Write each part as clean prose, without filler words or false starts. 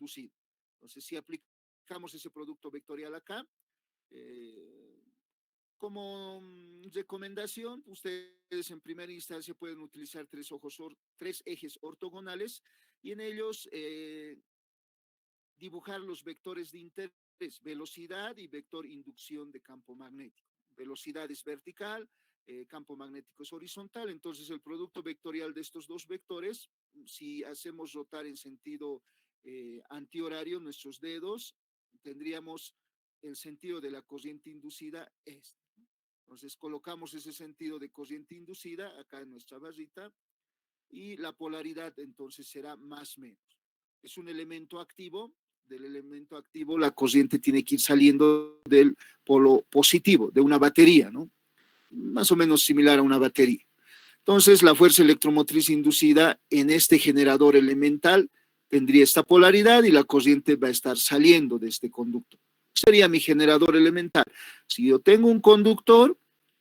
inducido. Entonces, si aplicamos ese producto vectorial acá, eh, como recomendación, ustedes en primera instancia pueden utilizar tres ejes ortogonales y en ellos dibujar los vectores de interés, velocidad y vector inducción de campo magnético. Velocidad es vertical, campo magnético es horizontal, entonces el producto vectorial de estos dos vectores, si hacemos rotar en sentido antihorario nuestros dedos, tendríamos el sentido de la corriente inducida este. Entonces colocamos ese sentido de corriente inducida acá en nuestra barrita y la polaridad entonces será más menos. Es un elemento activo, del elemento activo la corriente tiene que ir saliendo del polo positivo, de una batería, ¿no? Más o menos similar a una batería. Entonces la fuerza electromotriz inducida en este generador elemental tendría esta polaridad y la corriente va a estar saliendo de este conducto. Sería mi generador elemental. Si yo tengo un conductor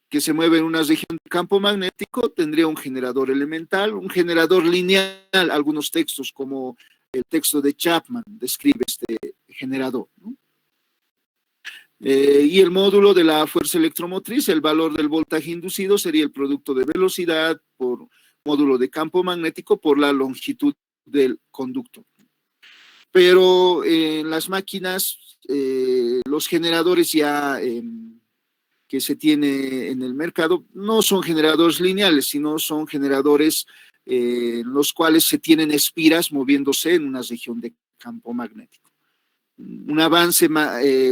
que se mueve en una región de campo magnético, tendría un generador elemental, un generador lineal. Algunos textos, como el texto de Chapman, describe este generador, ¿no? Y el módulo de la fuerza electromotriz, el valor del voltaje inducido sería el producto de velocidad por módulo de campo magnético por la longitud del conducto. Pero en las máquinas, los generadores ya que se tiene en el mercado no son generadores lineales, sino son generadores en los cuales se tienen espiras moviéndose en una región de campo magnético. Un avance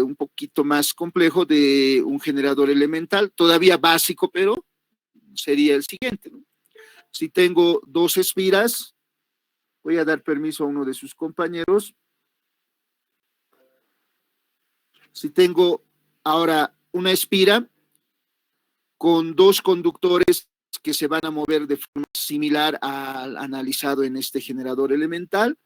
un poquito más complejo de un generador elemental, todavía básico, pero sería el siguiente, ¿no? Si tengo dos espiras, voy a dar permiso a uno de sus compañeros. Si tengo ahora una espira con dos conductores que se van a mover de forma similar al analizado en este generador elemental,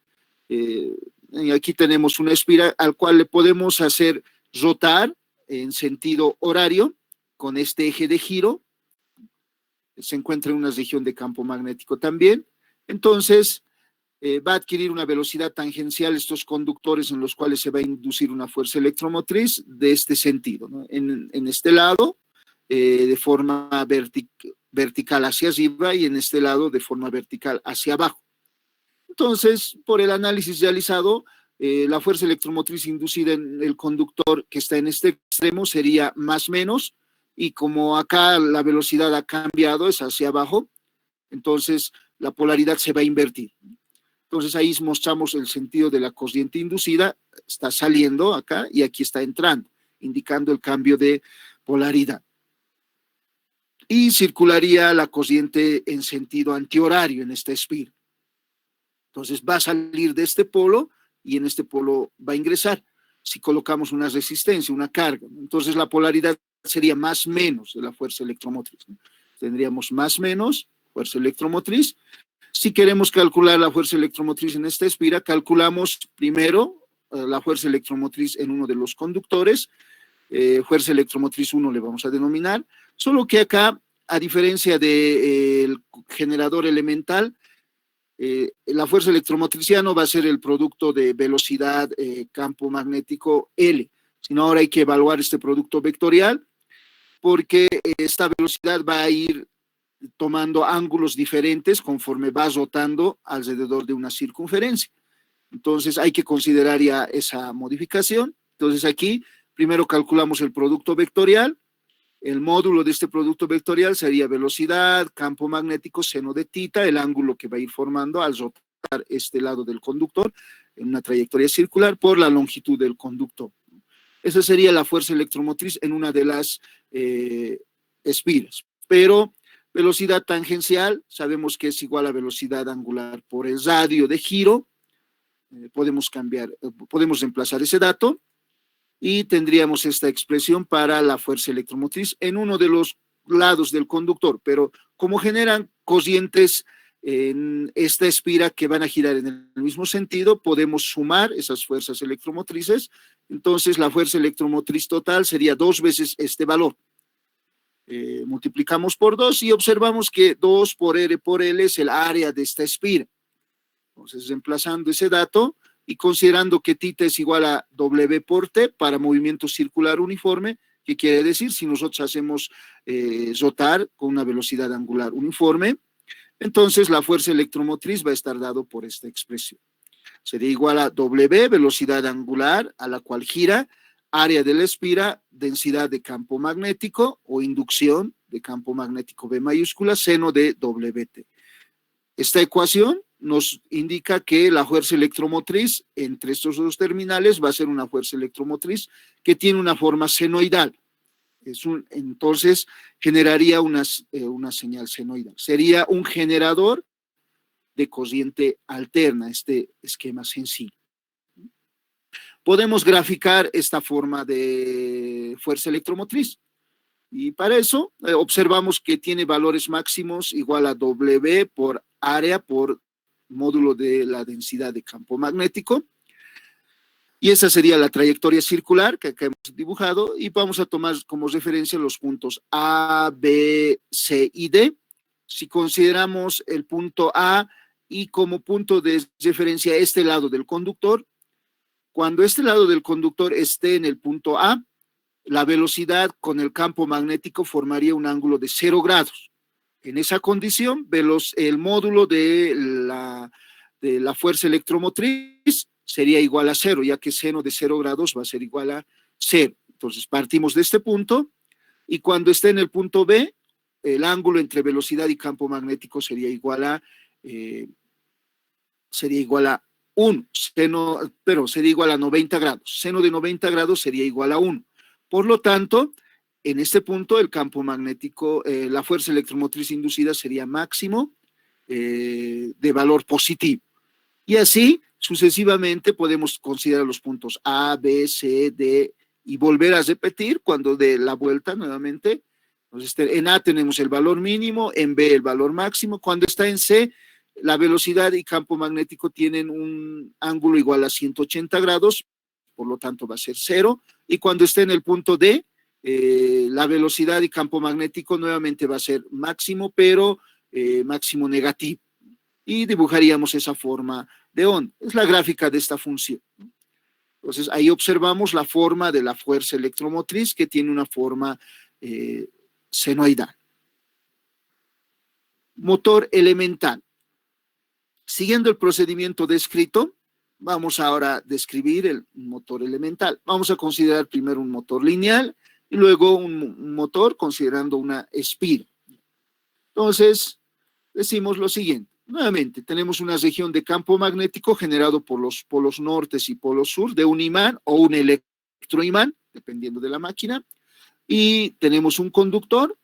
y aquí tenemos una espira al cual le podemos hacer rotar en sentido horario con este eje de giro. Se encuentra en una región de campo magnético también. Entonces, va a adquirir una velocidad tangencial estos conductores en los cuales se va a inducir una fuerza electromotriz de este sentido, ¿no? En este lado, de forma vertical hacia arriba y en este lado de forma vertical hacia abajo. Entonces, por el análisis realizado, la fuerza electromotriz inducida en el conductor que está en este extremo sería más menos, y como acá la velocidad ha cambiado, es hacia abajo, entonces la polaridad se va a invertir. Entonces ahí mostramos el sentido de la corriente inducida, está saliendo acá y aquí está entrando, indicando el cambio de polaridad. Y circularía la corriente en sentido antihorario en esta espira. Entonces va a salir de este polo y en este polo va a ingresar. Si colocamos una resistencia, una carga, entonces la polaridad sería más menos de la fuerza electromotriz, ¿no? Tendríamos más menos fuerza electromotriz. Si queremos calcular la fuerza electromotriz en esta espira, calculamos primero la fuerza electromotriz en uno de los conductores, fuerza electromotriz 1 le vamos a denominar, solo que acá, a diferencia del generador elemental, la fuerza electromotriz ya no va a ser el producto de velocidad, campo magnético L, sino ahora hay que evaluar este producto vectorial, porque esta velocidad va a ir tomando ángulos diferentes conforme va rotando alrededor de una circunferencia. Entonces hay que considerar ya esa modificación. Entonces aquí primero calculamos el producto vectorial. El módulo de este producto vectorial sería velocidad, campo magnético, seno de tita, el ángulo que va a ir formando al rotar este lado del conductor en una trayectoria circular por la longitud del conductor. Esa sería la fuerza electromotriz en una de las espiras. Pero velocidad tangencial, sabemos que es igual a velocidad angular por el radio de giro. Podemos reemplazar ese dato y tendríamos esta expresión para la fuerza electromotriz en uno de los lados del conductor, pero como generan corrientes en esta espira que van a girar en el mismo sentido, podemos sumar esas fuerzas electromotrices. Entonces la fuerza electromotriz total sería 2 veces este valor. Multiplicamos por 2 y observamos que 2 por R por L es el área de esta espira. Entonces, reemplazando ese dato, y considerando que θ es igual a W por T para movimiento circular uniforme, ¿qué quiere decir? Si nosotros hacemos rotar con una velocidad angular uniforme, entonces la fuerza electromotriz va a estar dado por esta expresión. Sería igual a W, velocidad angular a la cual gira, área de la espira, densidad de campo magnético o inducción de campo magnético B mayúscula, seno de WT. Esta ecuación nos indica que la fuerza electromotriz entre estos dos terminales va a ser una fuerza electromotriz que tiene una forma senoidal. Entonces generaría una señal senoidal. Sería un generador de corriente alterna, este esquema sencillo. Podemos graficar esta forma de fuerza electromotriz. Y para eso observamos que tiene valores máximos igual a W por área por módulo de la densidad de campo magnético. Y esa sería la trayectoria circular que acá hemos dibujado. Y vamos a tomar como referencia los puntos A, B, C y D. Si consideramos el punto A y como punto de referencia este lado del conductor, cuando este lado del conductor esté en el punto A, la velocidad con el campo magnético formaría un ángulo de 0 grados. En esa condición, el módulo de la fuerza electromotriz sería igual a 0, ya que seno de 0 grados va a ser igual a 0. Entonces, partimos de este punto y cuando esté en el punto B, el ángulo entre velocidad y campo magnético sería igual a 1, pero sería igual a 90 grados. Seno de 90 grados sería igual a 1. Por lo tanto, en este punto el campo magnético, la fuerza electromotriz inducida sería máximo de valor positivo. Y así, sucesivamente, podemos considerar los puntos A, B, C, D y volver a repetir cuando dé la vuelta nuevamente. Entonces, en A tenemos el valor mínimo, en B el valor máximo. Cuando está en C, la velocidad y campo magnético tienen un ángulo igual a 180 grados, por lo tanto va a ser 0. Y cuando esté en el punto D, la velocidad y campo magnético nuevamente va a ser máximo, pero máximo negativo. Y dibujaríamos esa forma de onda. Es la gráfica de esta función. Entonces, ahí observamos la forma de la fuerza electromotriz que tiene una forma senoidal. Motor elemental. Siguiendo el procedimiento descrito, vamos ahora a describir el motor elemental. Vamos a considerar primero un motor lineal y luego un motor considerando una espira. Entonces, decimos lo siguiente. Nuevamente, tenemos una región de campo magnético generado por los polos nortes y polos sur de un imán o un electroimán, dependiendo de la máquina, y tenemos un conductor.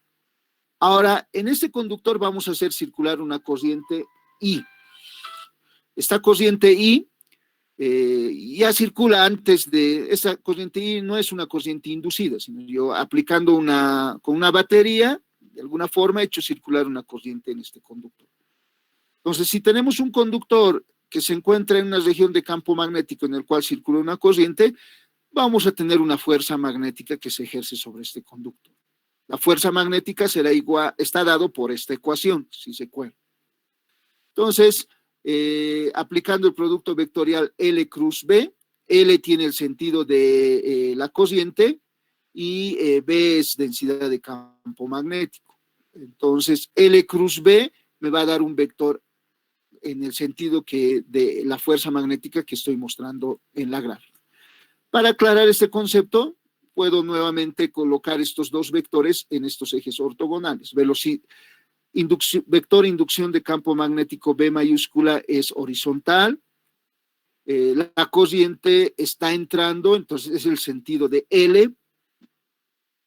Ahora, en este conductor vamos a hacer circular una corriente I. Esta corriente I ya circula antes de, esa corriente I no es una corriente inducida, sino yo aplicando con una batería, de alguna forma he hecho circular una corriente en este conductor. Entonces, si tenemos un conductor que se encuentra en una región de campo magnético en el cual circula una corriente, vamos a tener una fuerza magnética que se ejerce sobre este conductor. La fuerza magnética será igual, está dado por esta ecuación, si se cuela. Entonces, aplicando el producto vectorial L cruz B, L tiene el sentido de la corriente y B es densidad de campo magnético. Entonces, L cruz B me va a dar un vector en el sentido de la fuerza magnética que estoy mostrando en la gráfica. Para aclarar este concepto, puedo nuevamente colocar estos dos vectores en estos ejes ortogonales. Vector inducción de campo magnético B mayúscula es horizontal. La corriente está entrando, entonces es el sentido de L.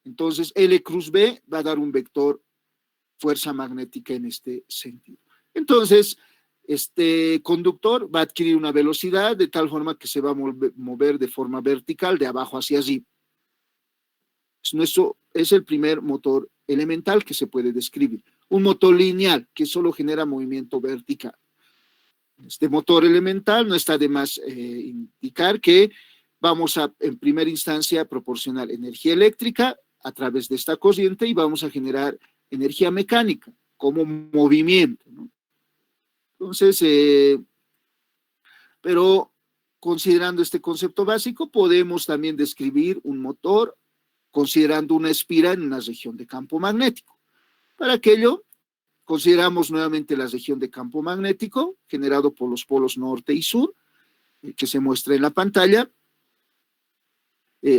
Entonces L cruz B va a dar un vector fuerza magnética en este sentido. Entonces, este conductor va a adquirir una velocidad de tal forma que se va a mover de forma vertical de abajo hacia allí. Nuestro es el primer motor elemental que se puede describir. Un motor lineal que solo genera movimiento vertical. Este motor elemental no está de más indicar que vamos a, en primera instancia, proporcionar energía eléctrica a través de esta corriente y vamos a generar energía mecánica como movimiento, ¿no? Entonces, pero considerando este concepto básico, podemos también describir un motor considerando una espira en una región de campo magnético. Para aquello, consideramos nuevamente la región de campo magnético generado por los polos norte y sur, que se muestra en la pantalla.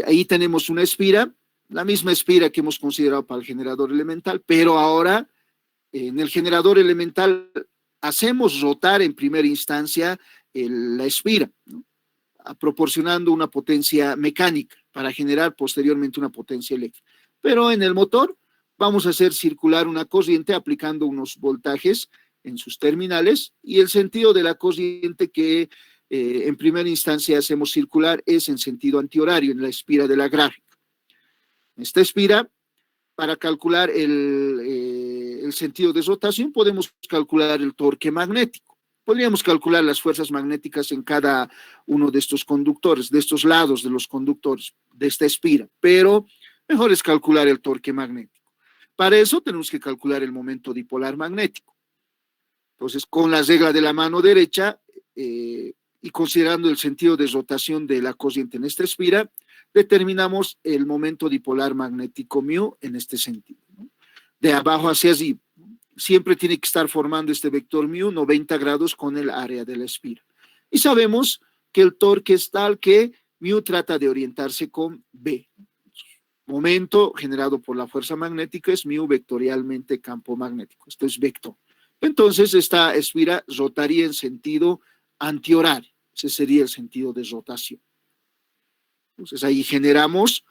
Ahí tenemos una espira, la misma espira que hemos considerado para el generador elemental, pero ahora en el generador elemental hacemos rotar en primera instancia la espira, ¿no? Proporcionando una potencia mecánica para generar posteriormente una potencia eléctrica. Pero en el motor vamos a hacer circular una corriente aplicando unos voltajes en sus terminales, y el sentido de la corriente que en primera instancia hacemos circular es en sentido antihorario en la espira de la gráfica. Esta espira, para calcular el sentido de rotación, podemos calcular el torque magnético. Podríamos calcular las fuerzas magnéticas en cada uno de estos conductores, de estos lados de los conductores de esta espira, pero mejor es calcular el torque magnético. Para eso tenemos que calcular el momento dipolar magnético. Entonces, con la regla de la mano derecha y considerando el sentido de rotación de la corriente en esta espira, determinamos el momento dipolar magnético mu en este sentido, ¿no? De abajo hacia arriba. Siempre tiene que estar formando este vector mu 90 grados con el área de la espira. Y sabemos que el torque es tal que mu trata de orientarse con B. Momento generado por la fuerza magnética es mu vectorialmente campo magnético. Esto es vector. Entonces, esta espira rotaría en sentido antihorario. Ese sería el sentido de rotación. Entonces, ahí generamos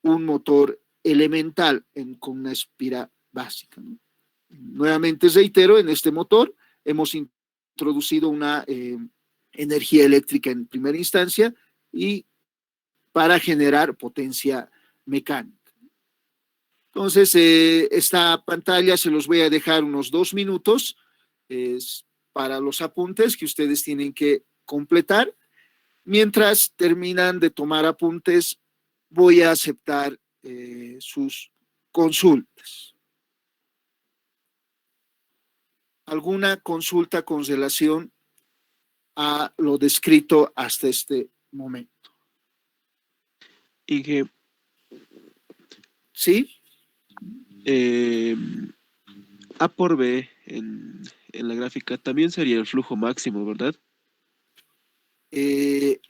un motor elemental con una espira básica, ¿no? Nuevamente reitero, en este motor hemos introducido una energía eléctrica en primera instancia y para generar potencia mecánica. Entonces, esta pantalla se los voy a dejar unos 2 minutos para los apuntes que ustedes tienen que completar. Mientras terminan de tomar apuntes, voy a aceptar sus consultas. ¿Alguna consulta con relación a lo descrito hasta este momento? Inge, ¿Sí? A por B en la gráfica también sería el flujo máximo, ¿verdad?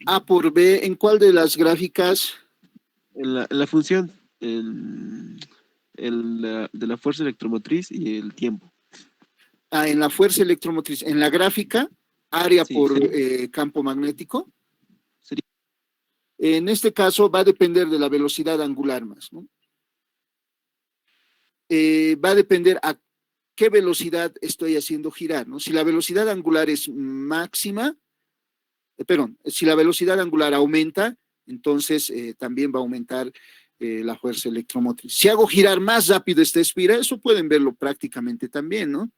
A por B, ¿en cuál de las gráficas? En la función de la fuerza electromotriz y el tiempo. En la fuerza electromotriz. En la gráfica, área Sí, por campo magnético. sería. En este caso va a depender de la velocidad angular más, ¿no? Va a depender a qué velocidad estoy haciendo girar, ¿no? Si la velocidad angular es máxima, si la velocidad angular aumenta, entonces también va a aumentar la fuerza electromotriz. Si hago girar más rápido esta espira, eso pueden verlo prácticamente también, ¿no?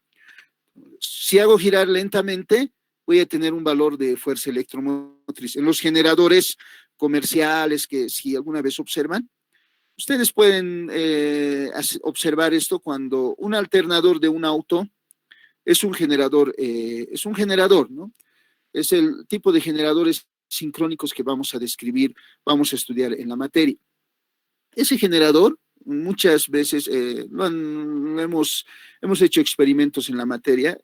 Si hago girar lentamente, voy a tener un valor de fuerza electromotriz. En los generadores comerciales que si alguna vez observan, ustedes pueden observar esto cuando un alternador de un auto es un generador, ¿no? Es el tipo de generadores sincrónicos que vamos a describir, vamos a estudiar en la materia. Ese generador, muchas veces hemos hecho experimentos en la materia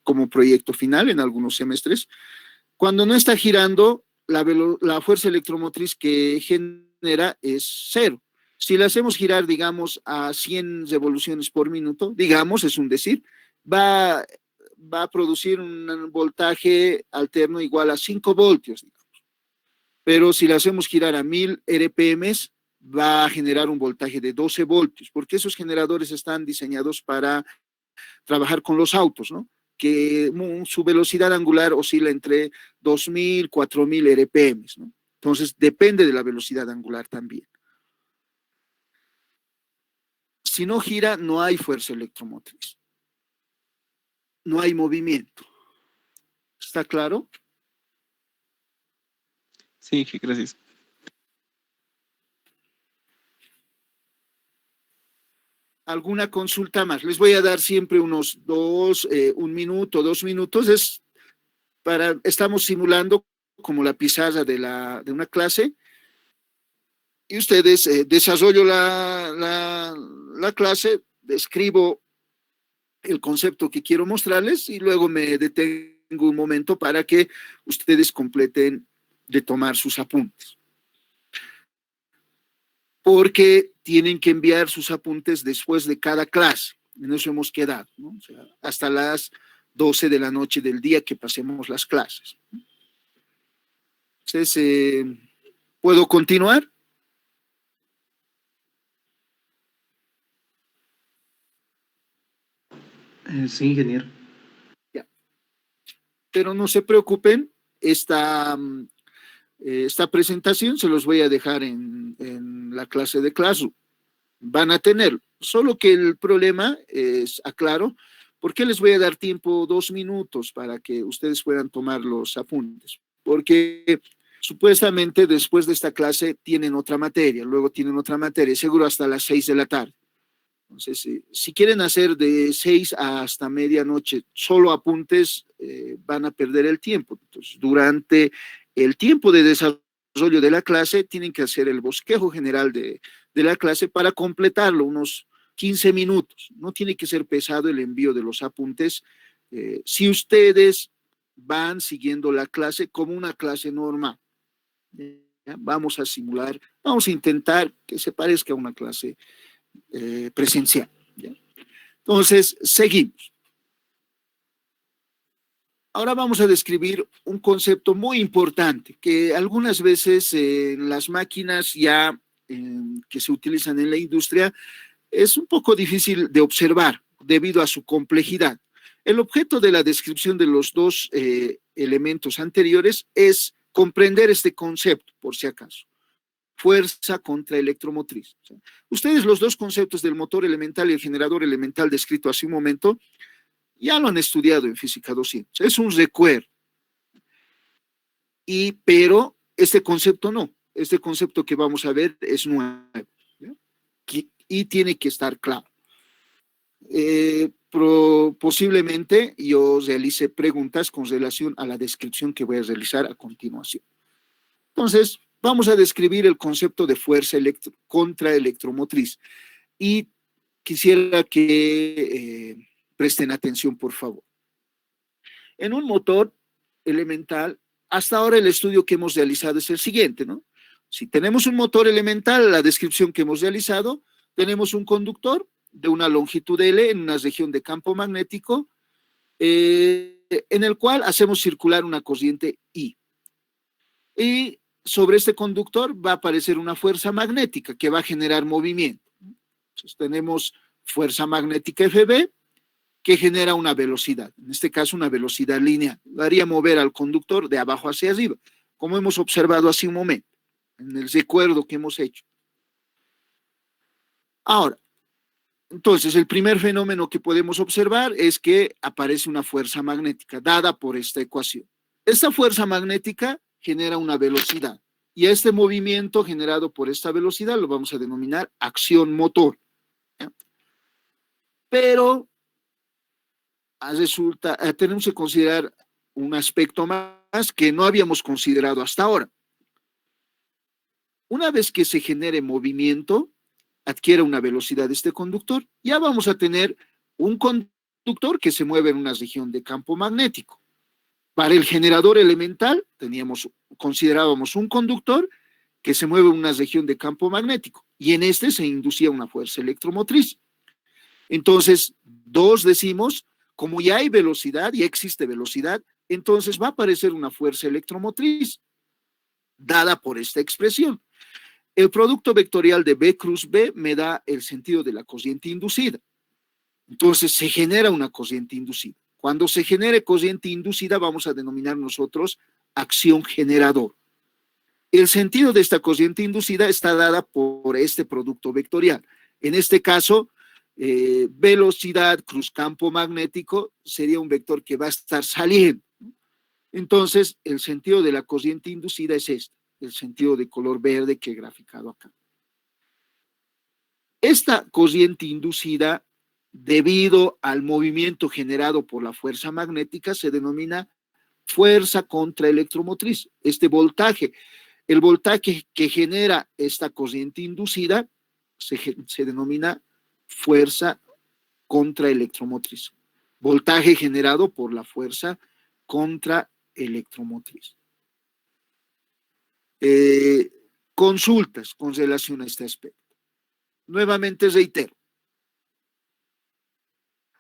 como proyecto final en algunos semestres. Cuando no está girando, la fuerza electromotriz que genera es cero. Si la hacemos girar, digamos, a 100 revoluciones por minuto, digamos, es un decir, va a producir un voltaje alterno igual a 5 voltios, digamos. Pero si la hacemos girar a 1000 RPM, va a generar un voltaje de 12 voltios, porque esos generadores están diseñados para trabajar con los autos, ¿no? Que su velocidad angular oscila entre 2000, 4000 RPM, ¿no? Entonces, depende de la velocidad angular también. Si no gira, no hay fuerza electromotriz. No hay movimiento. ¿Está claro? Sí, gracias. ¿Alguna consulta más? Les voy a dar siempre unos 1 minuto, 2 minutos. Estamos simulando como la pizarra de una clase, y ustedes desarrollo la clase, describo el concepto que quiero mostrarles y luego me detengo un momento para que ustedes completen de tomar sus apuntes. Porque tienen que enviar sus apuntes después de cada clase. En eso hemos quedado, ¿no? O sea, hasta las 12 de la noche del día que pasemos las clases. Entonces, ¿puedo continuar? Sí, ingeniero. Ya. Pero no se preocupen, esta presentación se los voy a dejar en la clase de Classroom. Van a tener, solo que el problema es, aclaro, ¿por qué les voy a dar tiempo 2 minutos para que ustedes puedan tomar los apuntes? Porque supuestamente después de esta clase tienen otra materia, luego tienen otra materia, seguro hasta las 6 de la tarde. Entonces, si quieren hacer de 6 hasta medianoche solo apuntes, van a perder el tiempo. Entonces, durante el tiempo de desarrollo de la clase, tienen que hacer el bosquejo general de la clase para completarlo, unos 15 minutos. No tiene que ser pesado el envío de los apuntes. Si ustedes van siguiendo la clase como una clase normal, ¿ya? Vamos a simular, vamos a intentar que se parezca a una clase presencial, ¿ya? Entonces, seguimos. Ahora vamos a describir un concepto muy importante que algunas veces en las máquinas ya que se utilizan en la industria es un poco difícil de observar debido a su complejidad. El objeto de la descripción de los dos elementos anteriores es comprender este concepto, por si acaso. Fuerza contra electromotriz. O sea, ustedes los dos conceptos del motor elemental y el generador elemental descrito hace un momento ya lo han estudiado en física 200. Es un recuerdo. Pero este concepto no. Este concepto que vamos a ver es nuevo, ¿ya? Y tiene que estar claro. Posiblemente yo realice preguntas con relación a la descripción que voy a realizar a continuación. Entonces, vamos a describir el concepto de fuerza contra electromotriz. Y quisiera que presten atención, por favor. En un motor elemental, hasta ahora el estudio que hemos realizado es el siguiente, ¿no? Si tenemos un motor elemental, la descripción que hemos realizado, tenemos un conductor de una longitud L en una región de campo magnético, en el cual hacemos circular una corriente I. Y sobre este conductor va a aparecer una fuerza magnética que va a generar movimiento. Entonces tenemos fuerza magnética FB que genera una velocidad, en este caso una velocidad lineal. Lo haría mover al conductor de abajo hacia arriba, como hemos observado hace un momento, en el recuerdo que hemos hecho. Ahora, entonces el primer fenómeno que podemos observar es que aparece una fuerza magnética dada por esta ecuación. Esta fuerza magnética genera una velocidad y este movimiento generado por esta velocidad lo vamos a denominar acción motor. ¿Ya? Pero tenemos que considerar un aspecto más que no habíamos considerado hasta ahora. Una vez que se genere movimiento, adquiere una velocidad este conductor, ya vamos a tener un conductor que se mueve en una región de campo magnético. Para el generador elemental, considerábamos un conductor que se mueve en una región de campo magnético y en este se inducía una fuerza electromotriz. Entonces, decimos, como ya hay velocidad, ya existe velocidad, entonces va a aparecer una fuerza electromotriz dada por esta expresión. El producto vectorial de B cruz B me da el sentido de la corriente inducida. Entonces se genera una corriente inducida. Cuando se genere corriente inducida vamos a denominar nosotros acción generador. El sentido de esta corriente inducida está dada por este producto vectorial. En este caso, velocidad cruz campo magnético sería un vector que va a estar saliendo. Entonces, el sentido de la corriente inducida es este, el sentido de color verde que he graficado acá. Esta corriente inducida, debido al movimiento generado por la fuerza magnética, se denomina fuerza contra electromotriz. Este voltaje, el voltaje que genera esta corriente inducida se denomina fuerza contra electromotriz. Voltaje generado por la fuerza contra electromotriz. Consultas con relación a este aspecto. Nuevamente reitero.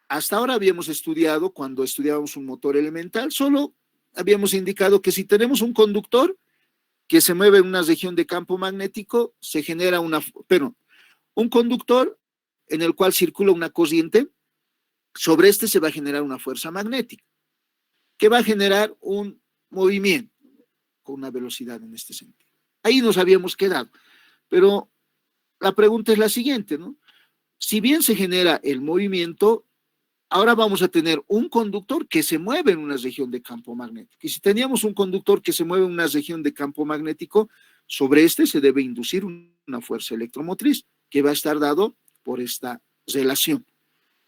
Hasta ahora habíamos estudiado, cuando estudiábamos un motor elemental, solo habíamos indicado que si tenemos un conductor que se mueve en una región de campo magnético, se genera un conductor en el cual circula una corriente, sobre este se va a generar una fuerza magnética, que va a generar un movimiento con una velocidad en este sentido. Ahí nos habíamos quedado, pero la pregunta es la siguiente, ¿no? Si bien se genera el movimiento, ahora vamos a tener un conductor que se mueve en una región de campo magnético. Y si teníamos un conductor que se mueve en una región de campo magnético, sobre este se debe inducir una fuerza electromotriz que va a estar dado por esta relación.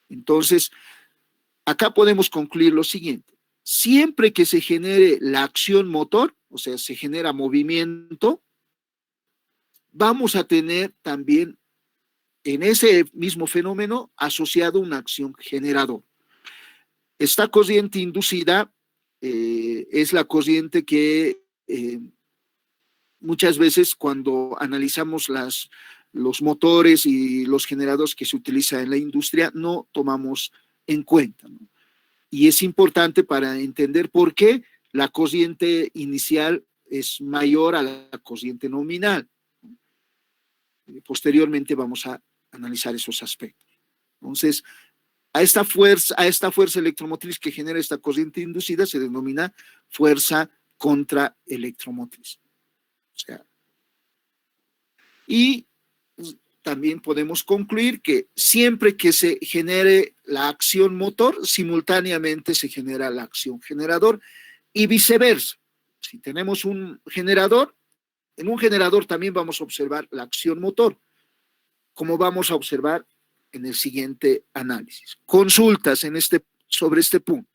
Entonces, acá podemos concluir lo siguiente. Siempre que se genere la acción motor, o sea, se genera movimiento, vamos a tener también en ese mismo fenómeno asociado una acción generador. Esta corriente inducida es la corriente que muchas veces cuando analizamos los motores y los generadores que se utilizan en la industria no tomamos en cuenta, ¿no? Y es importante para entender por qué la corriente inicial es mayor a la corriente nominal. Posteriormente vamos a analizar esos aspectos. Entonces, a esta fuerza electromotriz que genera esta corriente inducida se denomina fuerza contra electromotriz. O sea, y también podemos concluir que siempre que se genere la acción motor, simultáneamente se genera la acción generador y viceversa. Si tenemos un generador, en un generador también vamos a observar la acción motor, como vamos a observar en el siguiente análisis. Consultas sobre este punto.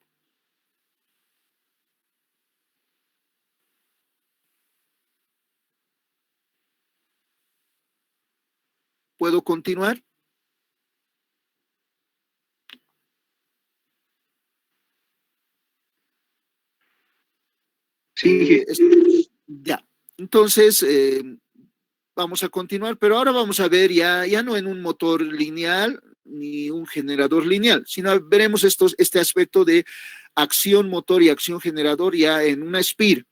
¿Puedo continuar? Sí, Ya. Entonces, vamos a continuar, pero ahora vamos a ver ya no en un motor lineal ni un generador lineal, sino veremos este aspecto de acción motor y acción generador ya en una espira,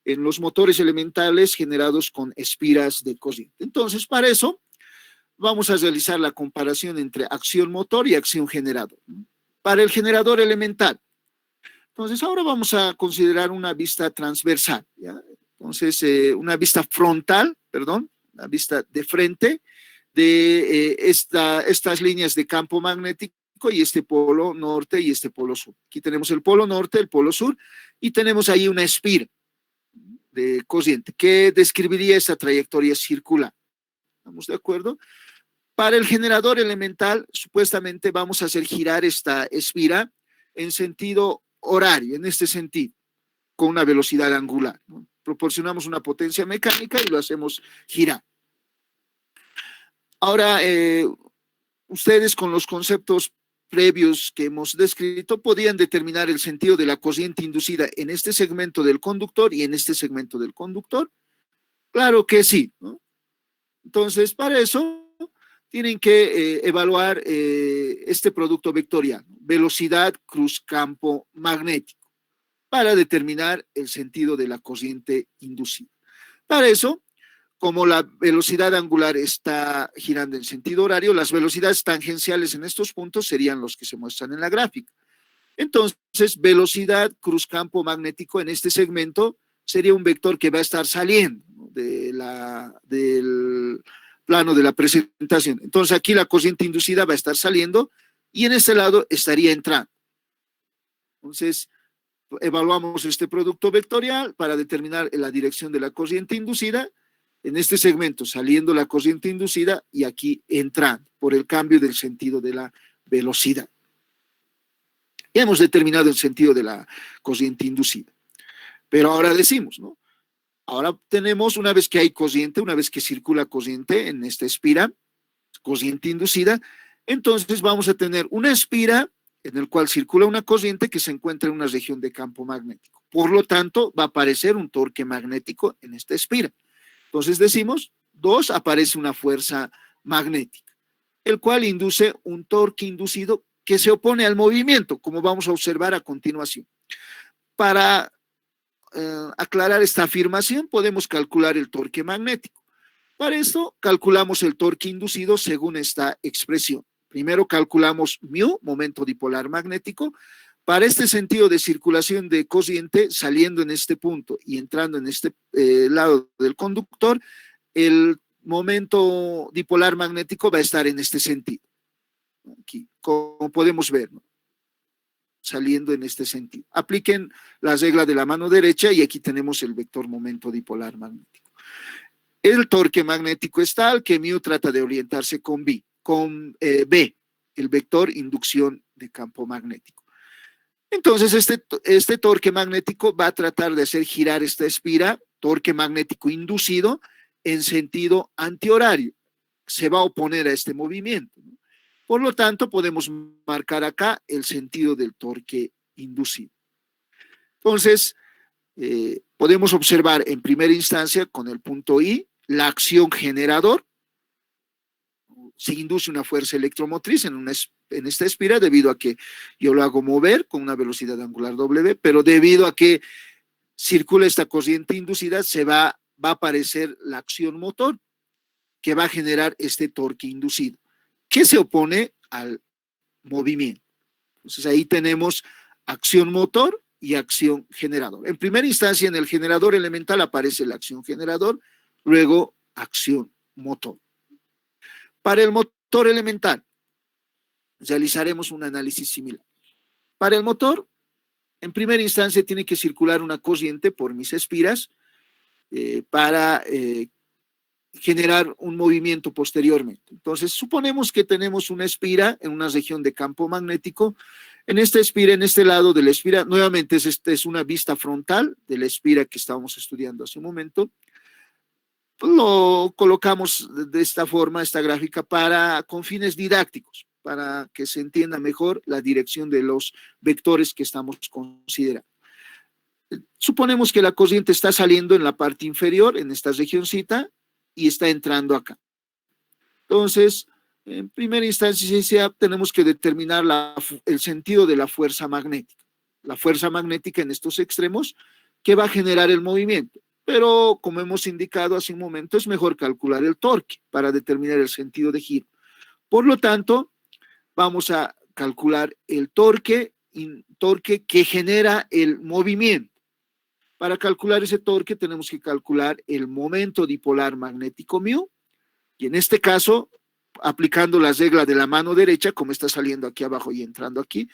en los motores elementales generados con espiras de corriente. Entonces, para eso, vamos a realizar la comparación entre acción motor y acción generador. Para el generador elemental, entonces ahora vamos a considerar una vista transversal, ¿ya? Entonces, una vista frontal, perdón, una vista de frente de estas líneas de campo magnético y este polo norte y este polo sur. Aquí tenemos el polo norte, el polo sur, y tenemos ahí una espira de corriente que describiría esta trayectoria circular. ¿Estamos de acuerdo? Para el generador elemental, supuestamente vamos a hacer girar esta espira en sentido horario, en este sentido, con una velocidad angular, ¿no? Proporcionamos una potencia mecánica y lo hacemos girar. Ahora, ustedes con los conceptos previos que hemos descrito podían determinar el sentido de la corriente inducida en este segmento del conductor y en este segmento del conductor. Claro que sí, ¿no? Entonces, para eso tienen que evaluar este producto vectorial, velocidad cruz campo magnético, para determinar el sentido de la corriente inducida. Para eso, como la velocidad angular está girando en sentido horario, las velocidades tangenciales en estos puntos serían los que se muestran en la gráfica. Entonces, velocidad cruz campo magnético en este segmento sería un vector que va a estar saliendo, ¿no?, del plano de la presentación. Entonces, aquí la corriente inducida va a estar saliendo y en este lado estaría entrando. Entonces, evaluamos este producto vectorial para determinar la dirección de la corriente inducida. En este segmento saliendo la corriente inducida y aquí entrando por el cambio del sentido de la velocidad. Ya hemos determinado el sentido de la corriente inducida. Pero ahora decimos, ¿no? Ahora tenemos, una vez que hay corriente, una vez que circula corriente en esta espira, corriente inducida, entonces vamos a tener una espira en el cual circula una corriente que se encuentra en una región de campo magnético. Por lo tanto, va a aparecer un torque magnético en esta espira. Entonces decimos, 2, aparece una fuerza magnética, el cual induce un torque inducido que se opone al movimiento, como vamos a observar a continuación. Para aclarar esta afirmación, podemos calcular el torque magnético. Para esto, calculamos el torque inducido según esta expresión. Primero calculamos μ, momento dipolar magnético. Para este sentido de circulación de corriente, saliendo en este punto y entrando en este lado del conductor, el momento dipolar magnético va a estar en este sentido. Aquí, como podemos ver, ¿no? Saliendo en este sentido. Apliquen la regla de la mano derecha y aquí tenemos el vector momento dipolar magnético. El torque magnético es tal que μ trata de orientarse con B, el vector inducción de campo magnético. Entonces, este torque magnético va a tratar de hacer girar esta espira, torque magnético inducido, en sentido antihorario. Se va a oponer a este movimiento, ¿no? Por lo tanto, podemos marcar acá el sentido del torque inducido. Entonces, podemos observar en primera instancia con el punto I la acción generador. Se induce una fuerza electromotriz en esta espira debido a que yo lo hago mover con una velocidad angular W, pero debido a que circula esta corriente inducida, va a aparecer la acción motor que va a generar este torque inducido, que se opone al movimiento. Entonces ahí tenemos acción motor y acción generador. En primera instancia, en el generador elemental aparece la acción generador, luego acción motor. Para el motor elemental, realizaremos un análisis similar. Para el motor, en primera instancia tiene que circular una corriente por mis espiras para generar un movimiento posteriormente. Entonces, suponemos que tenemos una espira en una región de campo magnético. En esta espira, en este lado de la espira, nuevamente es una vista frontal de la espira que estábamos estudiando hace un momento. Lo colocamos de esta forma, esta gráfica, con fines didácticos, para que se entienda mejor la dirección de los vectores que estamos considerando. Suponemos que la corriente está saliendo en la parte inferior, en esta regioncita, y está entrando acá. Entonces, en primera instancia, tenemos que determinar el sentido de la fuerza magnética. La fuerza magnética en estos extremos que va a generar el movimiento. Pero, como hemos indicado hace un momento, es mejor calcular el torque para determinar el sentido de giro. Por lo tanto, vamos a calcular el torque que genera el movimiento. Para calcular ese torque tenemos que calcular el momento dipolar magnético μ, y en este caso, aplicando la regla de la mano derecha, como está saliendo aquí abajo y entrando aquí,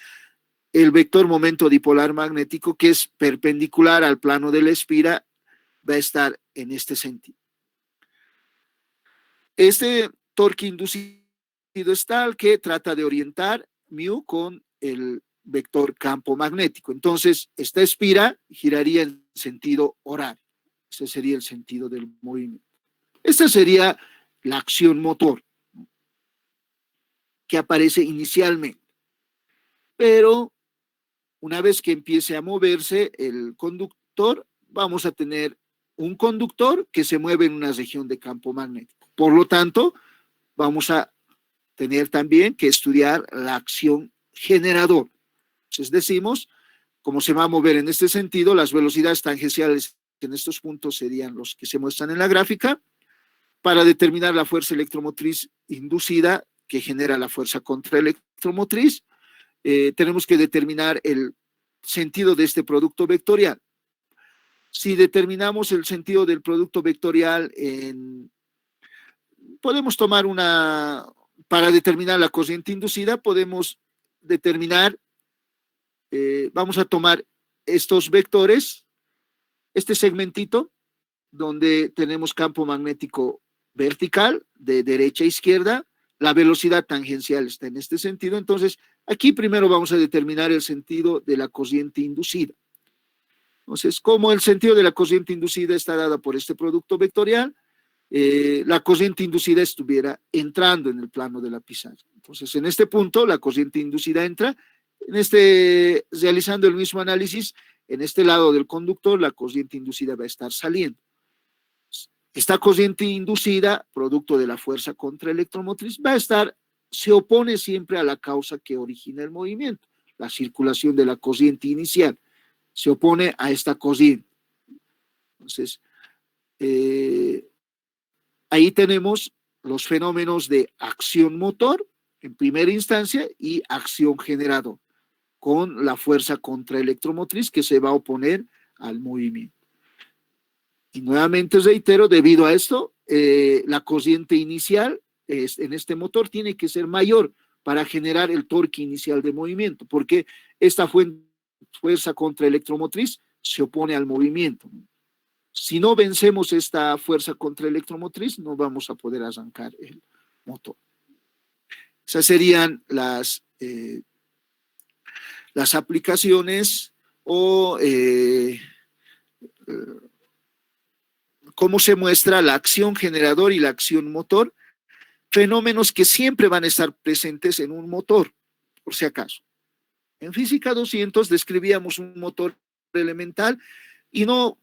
el vector momento dipolar magnético, que es perpendicular al plano de la espira, va a estar en este sentido. Este torque inducido es tal que trata de orientar μ con el vector campo magnético. Entonces, esta espira giraría en sentido horario. Ese sería el sentido del movimiento. Esta sería la acción motor que aparece inicialmente. Pero una vez que empiece a moverse el conductor, vamos a tener un conductor que se mueve en una región de campo magnético. Por lo tanto, vamos a tener también que estudiar la acción generador. Entonces decimos, como se va a mover en este sentido, las velocidades tangenciales en estos puntos serían los que se muestran en la gráfica. Para determinar la fuerza electromotriz inducida que genera la fuerza contraelectromotriz, tenemos que determinar el sentido de este producto vectorial. Si determinamos el sentido del producto vectorial, podemos tomar para determinar la corriente inducida, podemos determinar, vamos a tomar estos vectores, este segmentito, donde tenemos campo magnético vertical, de derecha a izquierda, la velocidad tangencial está en este sentido. Entonces, aquí primero vamos a determinar el sentido de la corriente inducida. Entonces, como el sentido de la corriente inducida está dada por este producto vectorial, la corriente inducida estuviera entrando en el plano de la pizarra. Entonces, en este punto, la corriente inducida entra, realizando el mismo análisis, en este lado del conductor, la corriente inducida va a estar saliendo. Esta corriente inducida, producto de la fuerza contraelectromotriz, se opone siempre a la causa que origina el movimiento, la circulación de la corriente inicial, se opone a esta corriente. Entonces, ahí tenemos los fenómenos de acción motor, en primera instancia, y acción generador, con la fuerza contraelectromotriz que se va a oponer al movimiento. Y nuevamente reitero, debido a esto, la corriente inicial en este motor tiene que ser mayor para generar el torque inicial de movimiento, porque esta fuerza contraelectromotriz se opone al movimiento. Si no vencemos esta fuerza contraelectromotriz, no vamos a poder arrancar el motor. Esas serían las aplicaciones o cómo se muestra la acción generador y la acción motor, fenómenos que siempre van a estar presentes en un motor, por si acaso. En Física 200 describíamos un motor elemental y no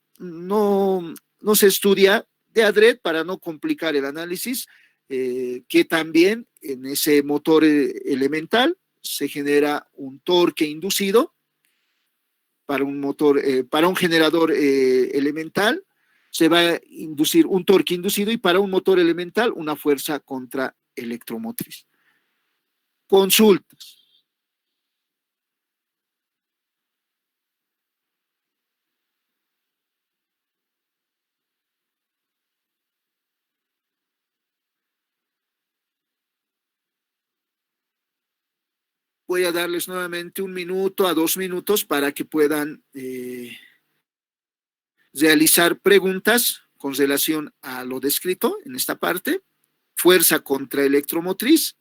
se estudia de adrede para no complicar el análisis, que también en ese motor elemental se genera un torque inducido para un generador elemental, se va a inducir un torque inducido y para un motor elemental una fuerza contraelectromotriz. Consultas. Voy a darles nuevamente 1 minuto a 2 minutos para que puedan realizar preguntas con relación a lo descrito en esta parte. Fuerza contraelectromotriz.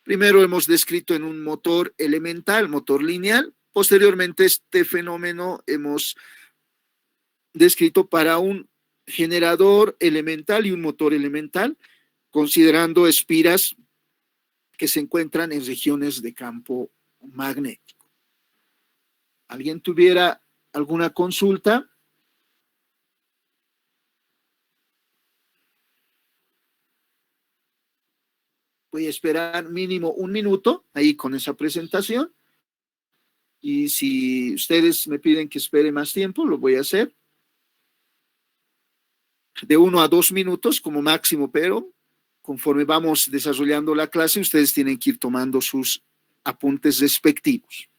Primero hemos descrito en un motor elemental, motor lineal. Posteriormente este fenómeno hemos descrito para un generador elemental y un motor elemental, considerando espiras que se encuentran en regiones de campo magnético. ¿Alguien tuviera alguna consulta? Voy a esperar mínimo 1 minuto ahí con esa presentación. Y si ustedes me piden que espere más tiempo, lo voy a hacer. De 1 a 2 minutos como máximo, pero conforme vamos desarrollando la clase, ustedes tienen que ir tomando sus apuntes respectivos.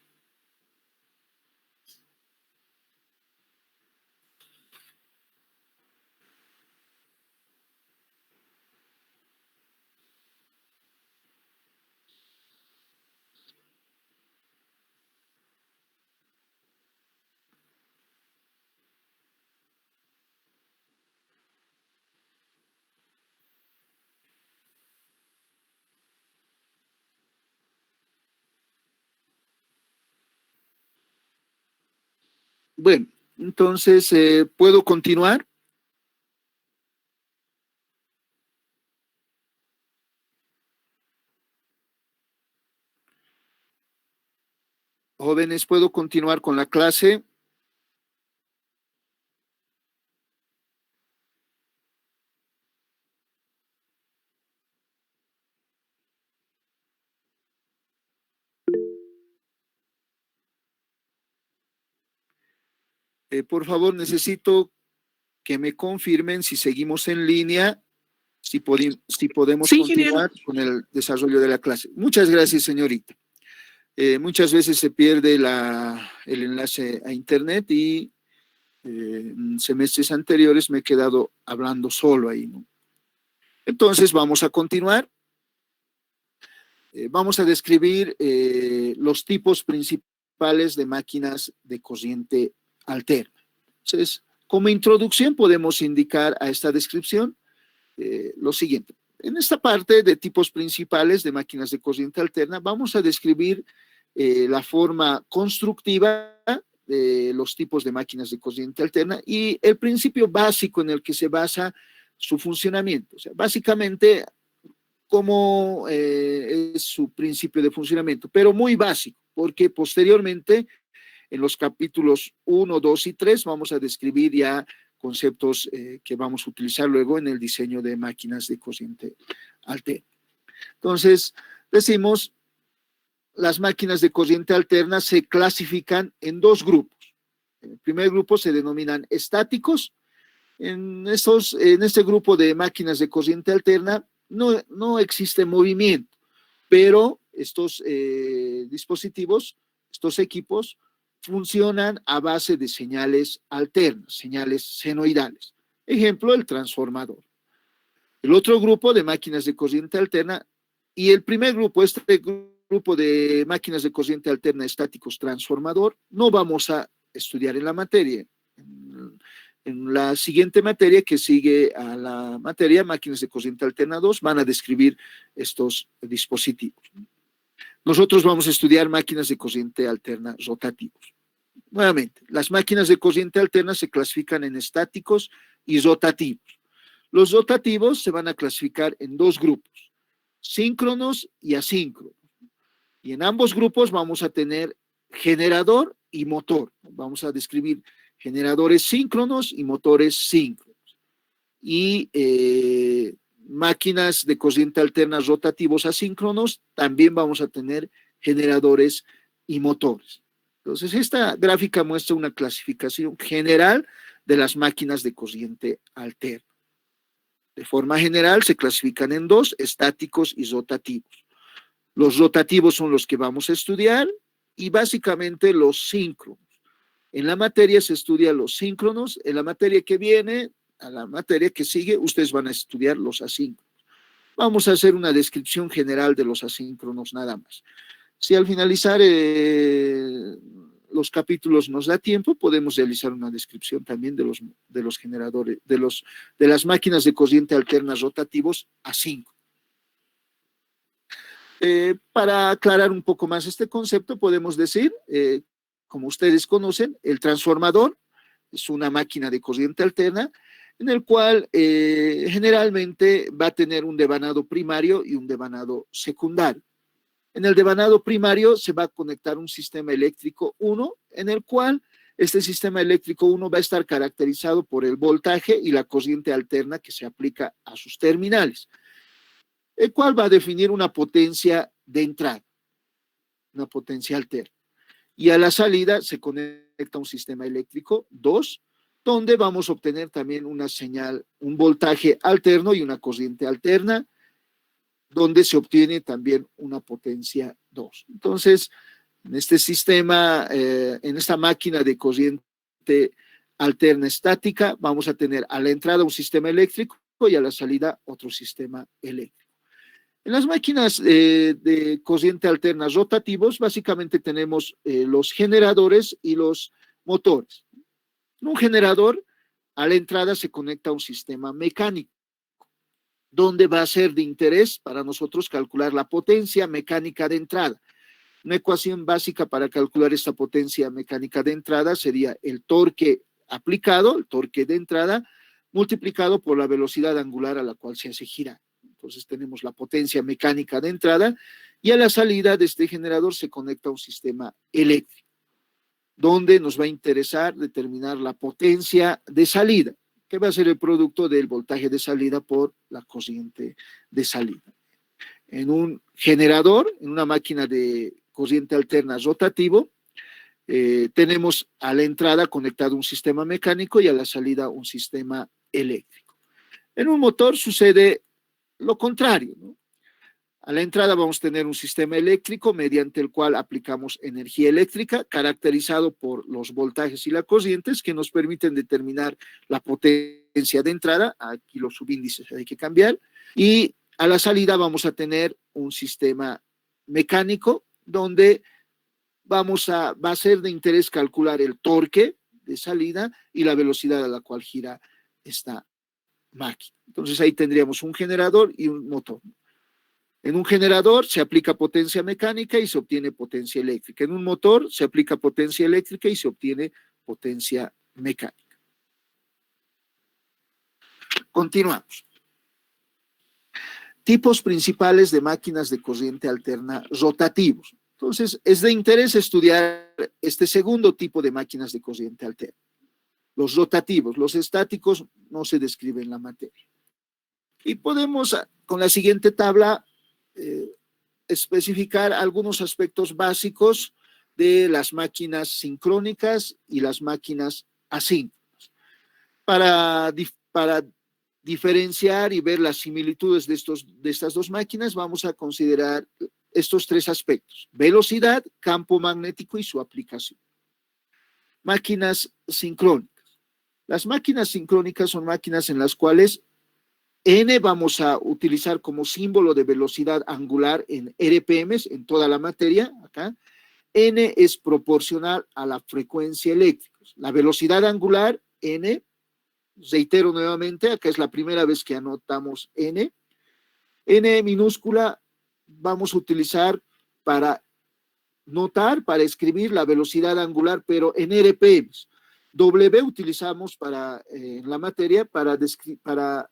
Bueno, entonces, ¿puedo continuar? Jóvenes, ¿puedo continuar con la clase? Por favor, necesito que me confirmen si seguimos en línea, si podemos Sí, continuar con el desarrollo de la clase. Muchas gracias, señorita. Muchas veces se pierde el enlace a internet y en semestres anteriores me he quedado hablando solo ahí, ¿no? Entonces vamos a continuar. Vamos a describir los tipos principales de máquinas de corriente alterna. Entonces, como introducción podemos indicar a esta descripción lo siguiente. En esta parte de tipos principales de máquinas de corriente alterna, vamos a describir la forma constructiva de los tipos de máquinas de corriente alterna y el principio básico en el que se basa su funcionamiento. O sea, básicamente, cómo es su principio de funcionamiento, pero muy básico, porque posteriormente, en los capítulos 1, 2 y 3, vamos a describir ya conceptos que vamos a utilizar luego en el diseño de máquinas de corriente alterna. Entonces, decimos, las máquinas de corriente alterna se clasifican en dos grupos. En el primer grupo se denominan estáticos. En este grupo de máquinas de corriente alterna no existe movimiento, pero estos dispositivos, estos equipos, funcionan a base de señales alternas, señales senoidales. Ejemplo, el transformador. El otro grupo de máquinas de corriente alterna y el primer grupo, este grupo de máquinas de corriente alterna estáticos transformador, no vamos a estudiar en la materia. En la siguiente materia que sigue a la materia máquinas de corriente alterna 2 van a describir estos dispositivos. Nosotros vamos a estudiar máquinas de corriente alterna rotativos. Nuevamente, las máquinas de corriente alterna se clasifican en estáticos y rotativos. Los rotativos se van a clasificar en dos grupos, síncronos y asíncronos. Y en ambos grupos vamos a tener generador y motor. Vamos a describir generadores síncronos y motores síncronos. Y máquinas de corriente alterna rotativos asíncronos, también vamos a tener generadores y motores. Entonces, esta gráfica muestra una clasificación general de las máquinas de corriente alterna. De forma general, se clasifican en dos, estáticos y rotativos. Los rotativos son los que vamos a estudiar y básicamente los síncronos. En la materia se estudia los síncronos, en la materia que viene, a la materia que sigue, ustedes van a estudiar los asíncronos. Vamos a hacer una descripción general de los asíncronos nada más. Si al finalizar los capítulos nos da tiempo, podemos realizar una descripción también de los generadores, de las máquinas de corriente alterna rotativos asíncronos. Para aclarar un poco más este concepto, podemos decir, como ustedes conocen, el transformador es una máquina de corriente alterna en el cual generalmente va a tener un devanado primario y un devanado secundario. En el devanado primario se va a conectar un sistema eléctrico 1, en el cual este sistema eléctrico 1 va a estar caracterizado por el voltaje y la corriente alterna que se aplica a sus terminales, el cual va a definir una potencia de entrada, una potencia alterna. Y a la salida se conecta un sistema eléctrico 2, donde vamos a obtener también una señal, un voltaje alterno y una corriente alterna, donde se obtiene también una potencia 2. Entonces, en este sistema, en esta máquina de corriente alterna estática, vamos a tener a la entrada un sistema eléctrico y a la salida otro sistema eléctrico. En las máquinas de corriente alterna rotativos, básicamente tenemos los generadores y los motores. En un generador, a la entrada se conecta un sistema mecánico, donde va a ser de interés para nosotros calcular la potencia mecánica de entrada. Una ecuación básica para calcular esta potencia mecánica de entrada sería el torque aplicado, el torque de entrada, multiplicado por la velocidad angular a la cual se hace girar. Entonces tenemos la potencia mecánica de entrada y a la salida de este generador se conecta un sistema eléctrico, donde nos va a interesar determinar la potencia de salida, que va a ser el producto del voltaje de salida por la corriente de salida. En un generador, en una máquina de corriente alterna rotativo, tenemos a la entrada conectado un sistema mecánico y a la salida un sistema eléctrico. En un motor sucede lo contrario, ¿no? A la entrada vamos a tener un sistema eléctrico mediante el cual aplicamos energía eléctrica, caracterizado por los voltajes y las corrientes que nos permiten determinar la potencia de entrada. Aquí los subíndices hay que cambiar. Y a la salida vamos a tener un sistema mecánico donde va a ser de interés calcular el torque de salida y la velocidad a la cual gira esta máquina. Entonces ahí tendríamos un generador y un motor. En un generador se aplica potencia mecánica y se obtiene potencia eléctrica. En un motor se aplica potencia eléctrica y se obtiene potencia mecánica. Continuamos. Tipos principales de máquinas de corriente alterna rotativos. Entonces, es de interés estudiar este segundo tipo de máquinas de corriente alterna. Los rotativos, los estáticos no se describen en la materia. Y podemos, con la siguiente tabla, especificar algunos aspectos básicos de las máquinas sincrónicas y las máquinas asíncronas. Para diferenciar y ver las similitudes de estas dos máquinas, vamos a considerar estos tres aspectos: velocidad, campo magnético y su aplicación. Máquinas sincrónicas. Las máquinas sincrónicas son máquinas en las cuales N vamos a utilizar como símbolo de velocidad angular en RPMs, en toda la materia, acá. N es proporcional a la frecuencia eléctrica. La velocidad angular, N, reitero nuevamente, acá es la primera vez que anotamos N. N minúscula vamos a utilizar para notar, para escribir la velocidad angular, pero en RPMs. W utilizamos en la materia para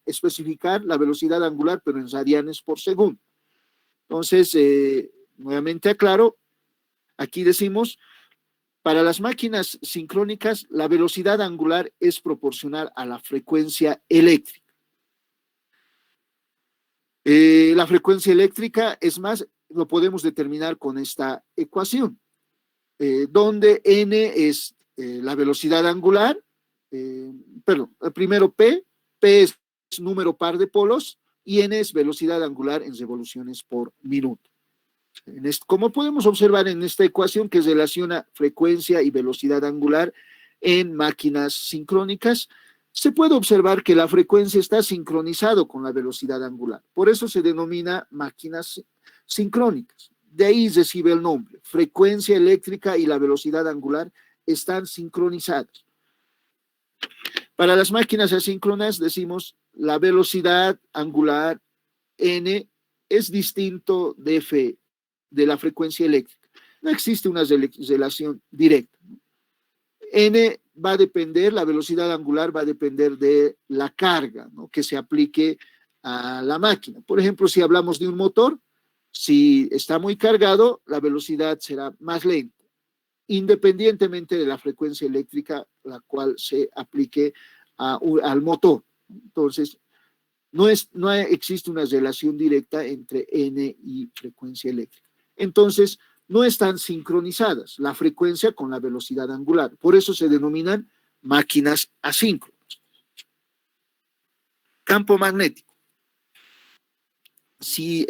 especificar la velocidad angular, pero en radianes por segundo. Entonces, nuevamente aclaro, aquí decimos, para las máquinas sincrónicas, la velocidad angular es proporcional a la frecuencia eléctrica. La frecuencia eléctrica, es más, lo podemos determinar con esta ecuación, donde N es la velocidad angular, primero P es número par de polos y N es velocidad angular en revoluciones por minuto. Como podemos observar en esta ecuación que relaciona frecuencia y velocidad angular en máquinas sincrónicas, se puede observar que la frecuencia está sincronizado con la velocidad angular. Por eso se denomina máquinas sincrónicas. De ahí recibe el nombre. Frecuencia eléctrica y la velocidad angular están sincronizadas. Para las máquinas asíncronas decimos la velocidad angular N es distinto de F, de la frecuencia eléctrica. No existe una relación directa. N va a depender, la velocidad angular va a depender de la carga, ¿no?, que se aplique a la máquina. Por ejemplo, si hablamos de un motor, si está muy cargado, la velocidad será más lenta, independientemente de la frecuencia eléctrica la cual se aplique al motor. Entonces, no existe una relación directa entre N y frecuencia eléctrica. Entonces, no están sincronizadas la frecuencia con la velocidad angular. Por eso se denominan máquinas asíncronas. Campo magnético. Si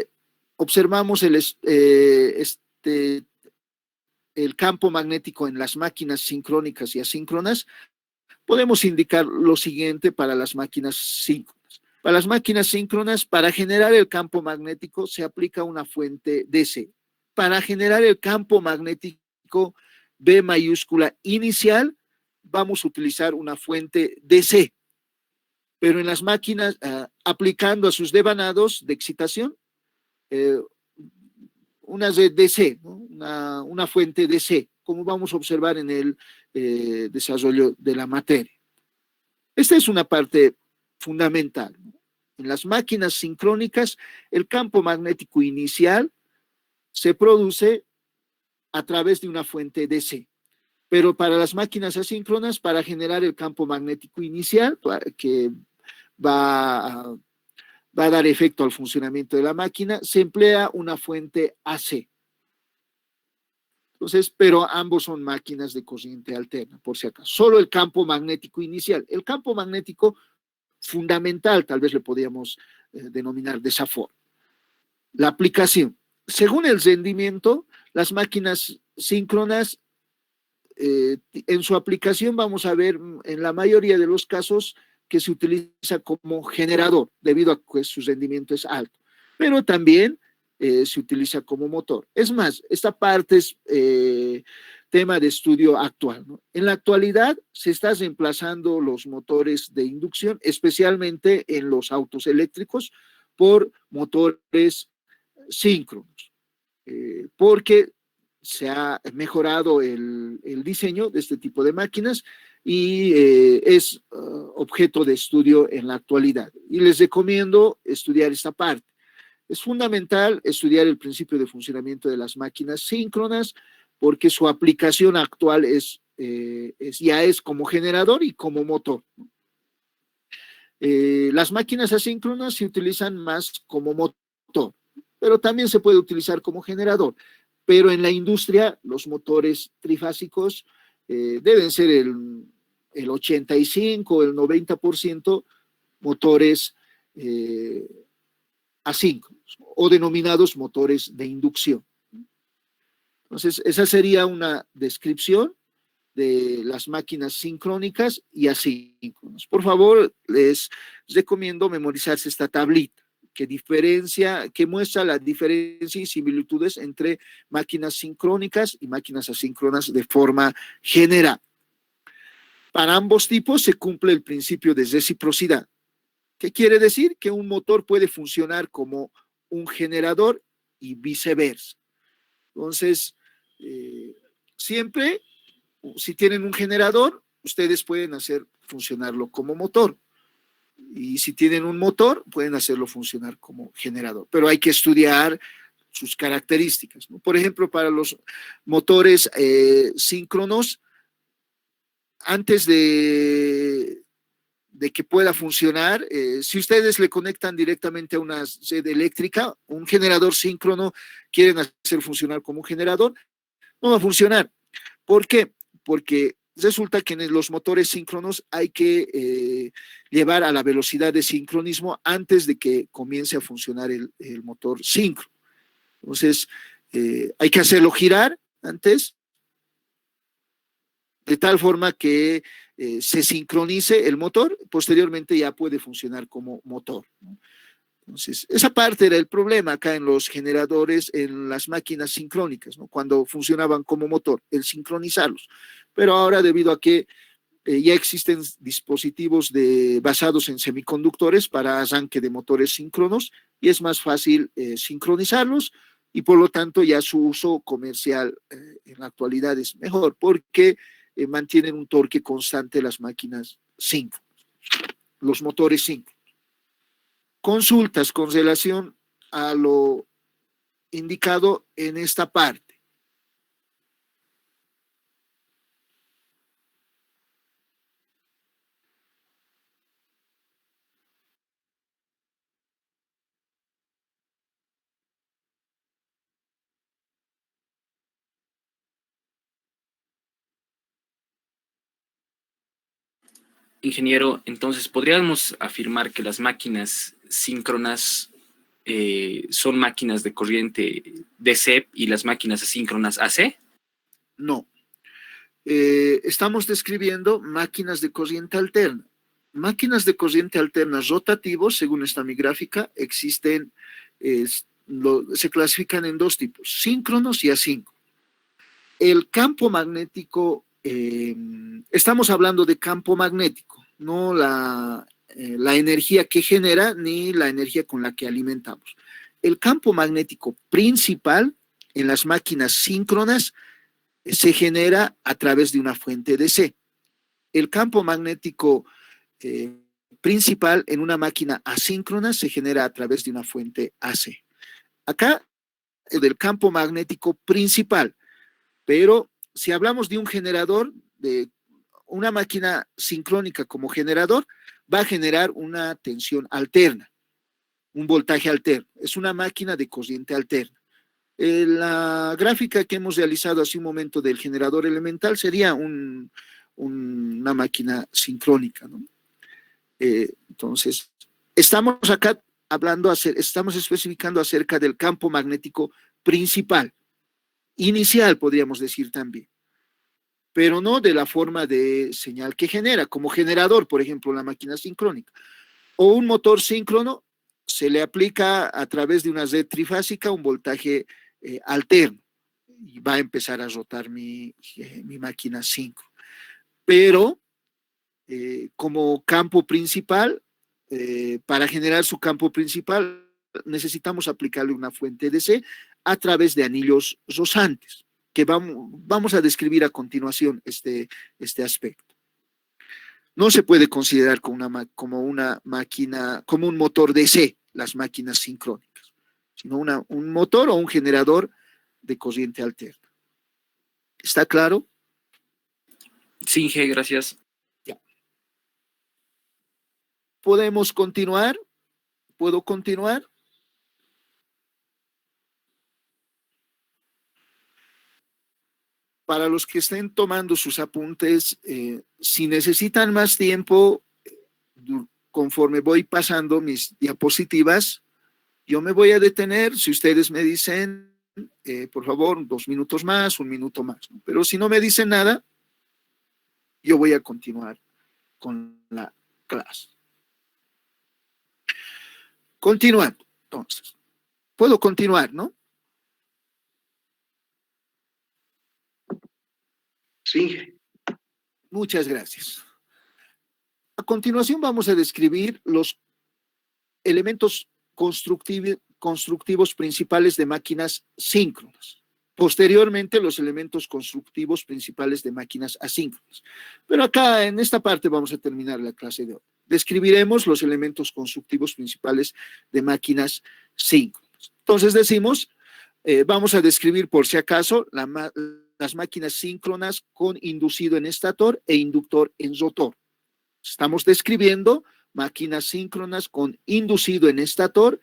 observamos el campo magnético en las máquinas sincrónicas y asíncronas, podemos indicar lo siguiente para las máquinas síncronas. Para las máquinas síncronas, para generar el campo magnético se aplica una fuente DC. Para generar el campo magnético B mayúscula inicial, vamos a utilizar una fuente DC. Pero en las máquinas, aplicando a sus devanados de excitación, una DC, ¿no?, una fuente DC, como vamos a observar en el desarrollo de la materia. Esta es una parte fundamental, ¿no? En las máquinas sincrónicas, el campo magnético inicial se produce a través de una fuente DC. Pero para las máquinas asíncronas, para generar el campo magnético inicial, que va a dar efecto al funcionamiento de la máquina, se emplea una fuente AC. Entonces, pero ambos son máquinas de corriente alterna, por si acaso. Solo el campo magnético inicial. El campo magnético fundamental, tal vez le podríamos denominar de esa forma. La aplicación. Según el rendimiento, las máquinas síncronas, en su aplicación vamos a ver en la mayoría de los casos que se utiliza como generador, debido a que su rendimiento es alto, pero también se utiliza como motor. Es más, esta parte tema de estudio actual, ¿no? En la actualidad se están reemplazando los motores de inducción, especialmente en los autos eléctricos, por motores síncronos, porque se ha mejorado el diseño de este tipo de máquinas y es objeto de estudio en la actualidad. Y les recomiendo estudiar esta parte. Es fundamental estudiar el principio de funcionamiento de las máquinas síncronas porque su aplicación actual ya es como generador y como motor. Las máquinas asíncronas se utilizan más como motor, pero también se puede utilizar como generador. Pero en la industria, los motores trifásicos deben ser el 85, el 90% motores asíncronos o denominados motores de inducción. Entonces, esa sería una descripción de las máquinas sincrónicas y asíncronas. Por favor, les recomiendo memorizarse esta tablita que muestra la diferencia y similitudes entre máquinas sincrónicas y máquinas asíncronas de forma general. Para ambos tipos se cumple el principio de reciprocidad. ¿Qué quiere decir? Que un motor puede funcionar como un generador y viceversa. Entonces, siempre, si tienen un generador, ustedes pueden hacer funcionarlo como motor. Y si tienen un motor, pueden hacerlo funcionar como generador. Pero hay que estudiar sus características, ¿no? Por ejemplo, para los motores síncronos, antes de que pueda funcionar, si ustedes le conectan directamente a una sede eléctrica, un generador síncrono, quieren hacer funcionar como un generador, no va a funcionar. ¿Por qué? Porque resulta que en los motores síncronos hay que llevar a la velocidad de sincronismo antes de que comience a funcionar el motor síncrono. Entonces, hay que hacerlo girar antes, de tal forma que se sincronice el motor, posteriormente ya puede funcionar como motor, ¿no? Entonces, esa parte era el problema acá en los generadores, en las máquinas sincrónicas, ¿no? Cuando funcionaban como motor, el sincronizarlos. Pero ahora, debido a que ya existen dispositivos basados en semiconductores para arranque de motores síncronos, y es más fácil sincronizarlos, y por lo tanto ya su uso comercial en la actualidad es mejor, porque mantienen un torque constante las máquinas síncronas, los motores síncronos. Consultas con relación a lo indicado en esta parte. Ingeniero, entonces, ¿podríamos afirmar que las máquinas síncronas son máquinas de corriente DC y las máquinas asíncronas AC? No. Estamos describiendo máquinas de corriente alterna. Máquinas de corriente alterna rotativos, según esta mi gráfica, existen, se clasifican en dos tipos, síncronos y asíncronos. El campo magnético, estamos hablando de campo magnético, no la energía que genera ni la energía con la que alimentamos. El campo magnético principal en las máquinas síncronas se genera a través de una fuente DC. El campo magnético principal en una máquina asíncrona se genera a través de una fuente AC. Acá, del campo magnético principal, pero si hablamos de un generador, de una máquina sincrónica como generador, va a generar una tensión alterna, un voltaje alterno. Es una máquina de corriente alterna. La gráfica que hemos realizado hace un momento del generador elemental sería una máquina sincrónica, ¿no? Entonces, estamos acá estamos especificando acerca del campo magnético principal, inicial podríamos decir también, pero no de la forma de señal que genera, como generador, por ejemplo, la máquina sincrónica. O un motor síncrono, se le aplica a través de una red trifásica un voltaje alterno. y va a empezar a rotar mi máquina síncrona. Pero como campo principal, para generar su campo principal, necesitamos aplicarle una fuente DC a través de anillos rosantes, que vamos a describir a continuación este aspecto. No se puede considerar como una máquina, como un motor DC, las máquinas sincrónicas, sino un motor o un generador de corriente alterna. ¿Está claro? Sí, Inge, gracias. Ya. ¿Podemos continuar? ¿Puedo continuar? Para los que estén tomando sus apuntes, si necesitan más tiempo, conforme voy pasando mis diapositivas, yo me voy a detener. Si ustedes me dicen, por favor, 2 minutos más, 1 minuto más, ¿no? Pero si no me dicen nada, yo voy a continuar con la clase. Continuando, entonces. Puedo continuar, ¿no? Sí. Muchas gracias. A continuación vamos a describir los elementos constructivos principales de máquinas síncronas. Posteriormente, los elementos constructivos principales de máquinas asíncronas. Pero acá, en esta parte, vamos a terminar la clase de hoy. Describiremos los elementos constructivos principales de máquinas síncronas. Entonces decimos, vamos a describir por si acaso las máquinas síncronas con inducido en estator e inductor en rotor. Estamos describiendo máquinas síncronas con inducido en estator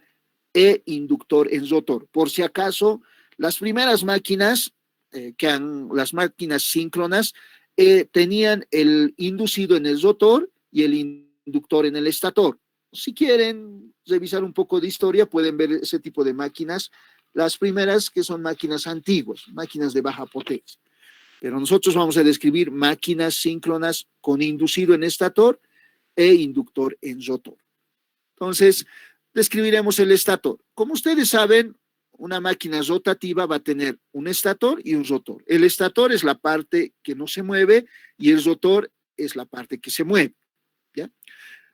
e inductor en rotor. Por si acaso, las primeras máquinas, las máquinas síncronas, tenían el inducido en el rotor y el inductor en el estator. Si quieren revisar un poco de historia, pueden ver ese tipo de máquinas. Las primeras que son máquinas antiguas, máquinas de baja potencia. Pero nosotros vamos a describir máquinas síncronas con inducido en estator e inductor en rotor. Entonces, describiremos el estator. Como ustedes saben, una máquina rotativa va a tener un estator y un rotor. El estator es la parte que no se mueve y el rotor es la parte que se mueve, ¿ya?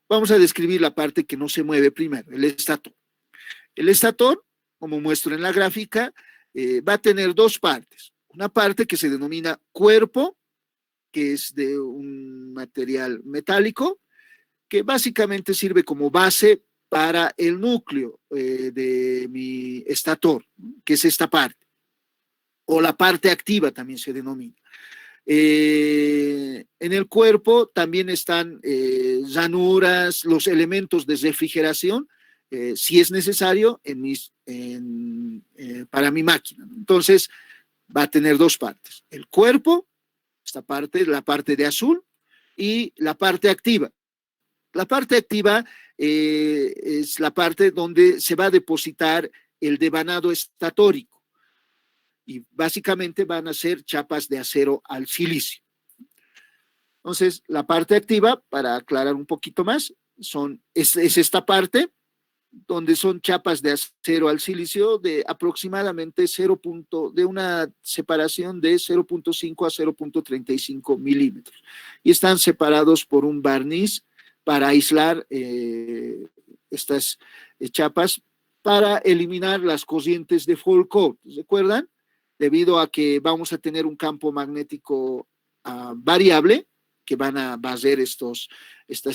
Vamos a describir la parte que no se mueve primero, el estator. El estator, como muestro en la gráfica, va a tener 2 partes. Una parte que se denomina cuerpo, que es de un material metálico, que básicamente sirve como base para el núcleo de mi estator, que es esta parte, o la parte activa también se denomina. En el cuerpo también están ranuras, los elementos de refrigeración, si es necesario para mi máquina. Entonces, va a tener 2 partes. El cuerpo, esta parte, la parte de azul, y la parte activa. La parte activa es la parte donde se va a depositar el devanado estatórico. Y básicamente van a ser chapas de acero al silicio. Entonces, la parte activa, para aclarar un poquito más, es esta parte donde son chapas de acero al silicio de aproximadamente de una separación de 0.5 a 0.35 milímetros. Y están separados por un barniz para aislar estas chapas para eliminar las corrientes de Foucault. ¿Recuerdan? Debido a que vamos a tener un campo magnético variable que van a barrer estas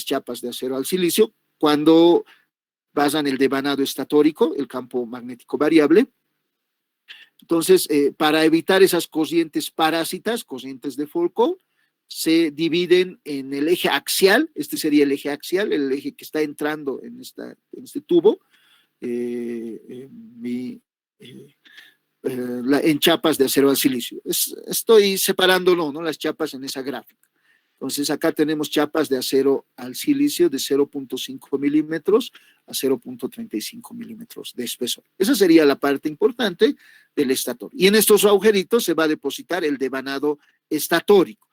chapas de acero al silicio cuando basan el devanado estatórico, el campo magnético variable. Entonces, para evitar esas corrientes parásitas, corrientes de Foucault, se dividen en el eje axial, este sería el eje axial, el eje que está entrando en este tubo, en chapas de acero al silicio. Estoy separándolo, ¿no? Las chapas en esa gráfica. Entonces, acá tenemos chapas de acero al silicio de 0.5 milímetros a 0.35 milímetros de espesor. Esa sería la parte importante del estator. Y en estos agujeritos se va a depositar el devanado estatórico.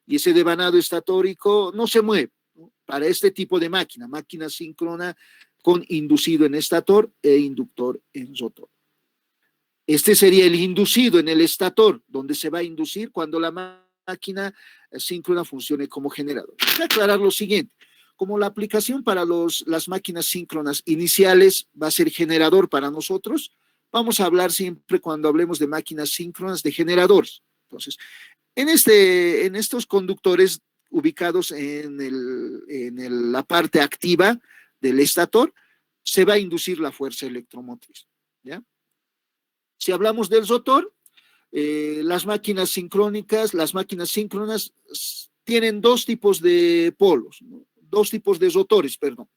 Y ese devanado estatórico no se mueve, ¿no? Para este tipo de máquina síncrona con inducido en estator e inductor en rotor. Este sería el inducido en el estator, donde se va a inducir cuando la máquina síncrona funcione como generador. Voy a aclarar lo siguiente. Como la aplicación para las máquinas síncronas iniciales va a ser generador para nosotros, vamos a hablar siempre cuando hablemos de máquinas síncronas de generadores. Entonces, en estos conductores ubicados en la parte activa del estator, se va a inducir la fuerza electromotriz, ¿ya? Si hablamos del rotor, las máquinas síncronas tienen dos tipos de polos, ¿no? Dos tipos de rotores, perdón,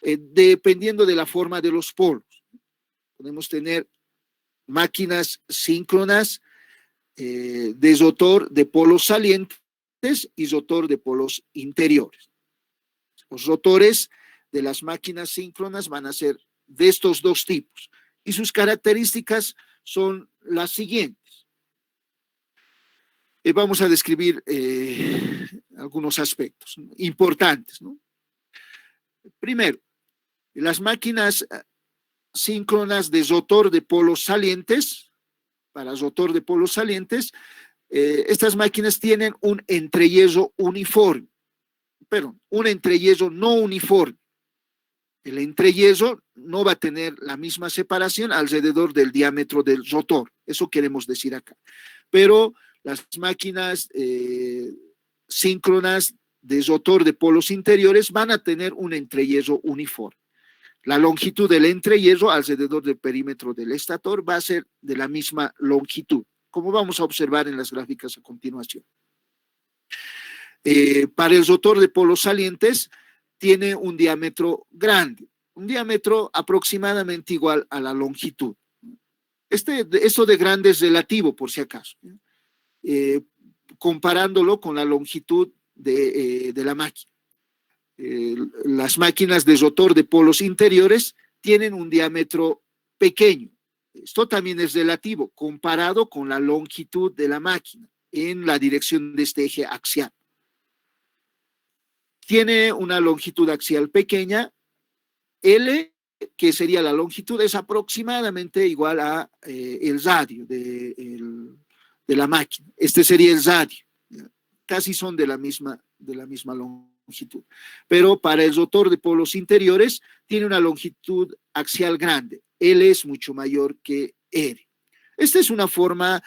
dependiendo de la forma de los polos. Podemos tener máquinas síncronas de rotor de polos salientes y rotor de polos interiores. Los rotores de las máquinas síncronas van a ser de estos dos tipos y sus características son las siguientes. Vamos a describir algunos aspectos importantes, ¿no? Primero, las máquinas síncronas de rotor de polos salientes, para rotor de polos salientes, estas máquinas tienen un entrehierro uniforme, pero un entrehierro no uniforme. El entrehierro no va a tener la misma separación alrededor del diámetro del rotor, eso queremos decir acá. Pero las máquinas síncronas de rotor de polos interiores van a tener un entrehierro uniforme. La longitud del entrehierro alrededor del perímetro del estator va a ser de la misma longitud, como vamos a observar en las gráficas a continuación. Para el rotor de polos salientes tiene un diámetro grande, un diámetro aproximadamente igual a la longitud. Eso de grande es relativo, por si acaso, comparándolo con la longitud de la máquina. Las máquinas de rotor de polos interiores tienen un diámetro pequeño. Esto también es relativo, comparado con la longitud de la máquina en la dirección de este eje axial. Tiene una longitud axial pequeña, L, que sería la longitud, es aproximadamente igual a el radio de la máquina. Este sería el radio. Casi son de la misma longitud. Pero para el rotor de polos interiores tiene una longitud axial grande. L es mucho mayor que R. Esta es una forma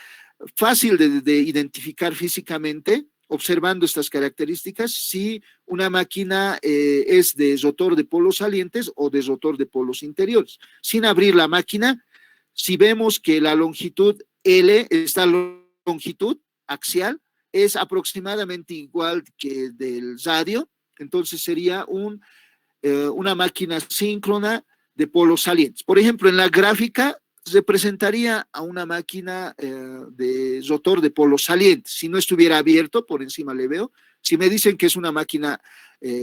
fácil de identificar físicamente, observando estas características, si una máquina es de rotor de polos salientes o de rotor de polos interiores. Sin abrir la máquina, si vemos que la longitud L, esta longitud axial, es aproximadamente igual que del radio, entonces sería una máquina síncrona de polos salientes. Por ejemplo, en la gráfica representaría a una máquina de rotor de polos salientes. Si no estuviera abierto, por encima le veo. Si me dicen que es una máquina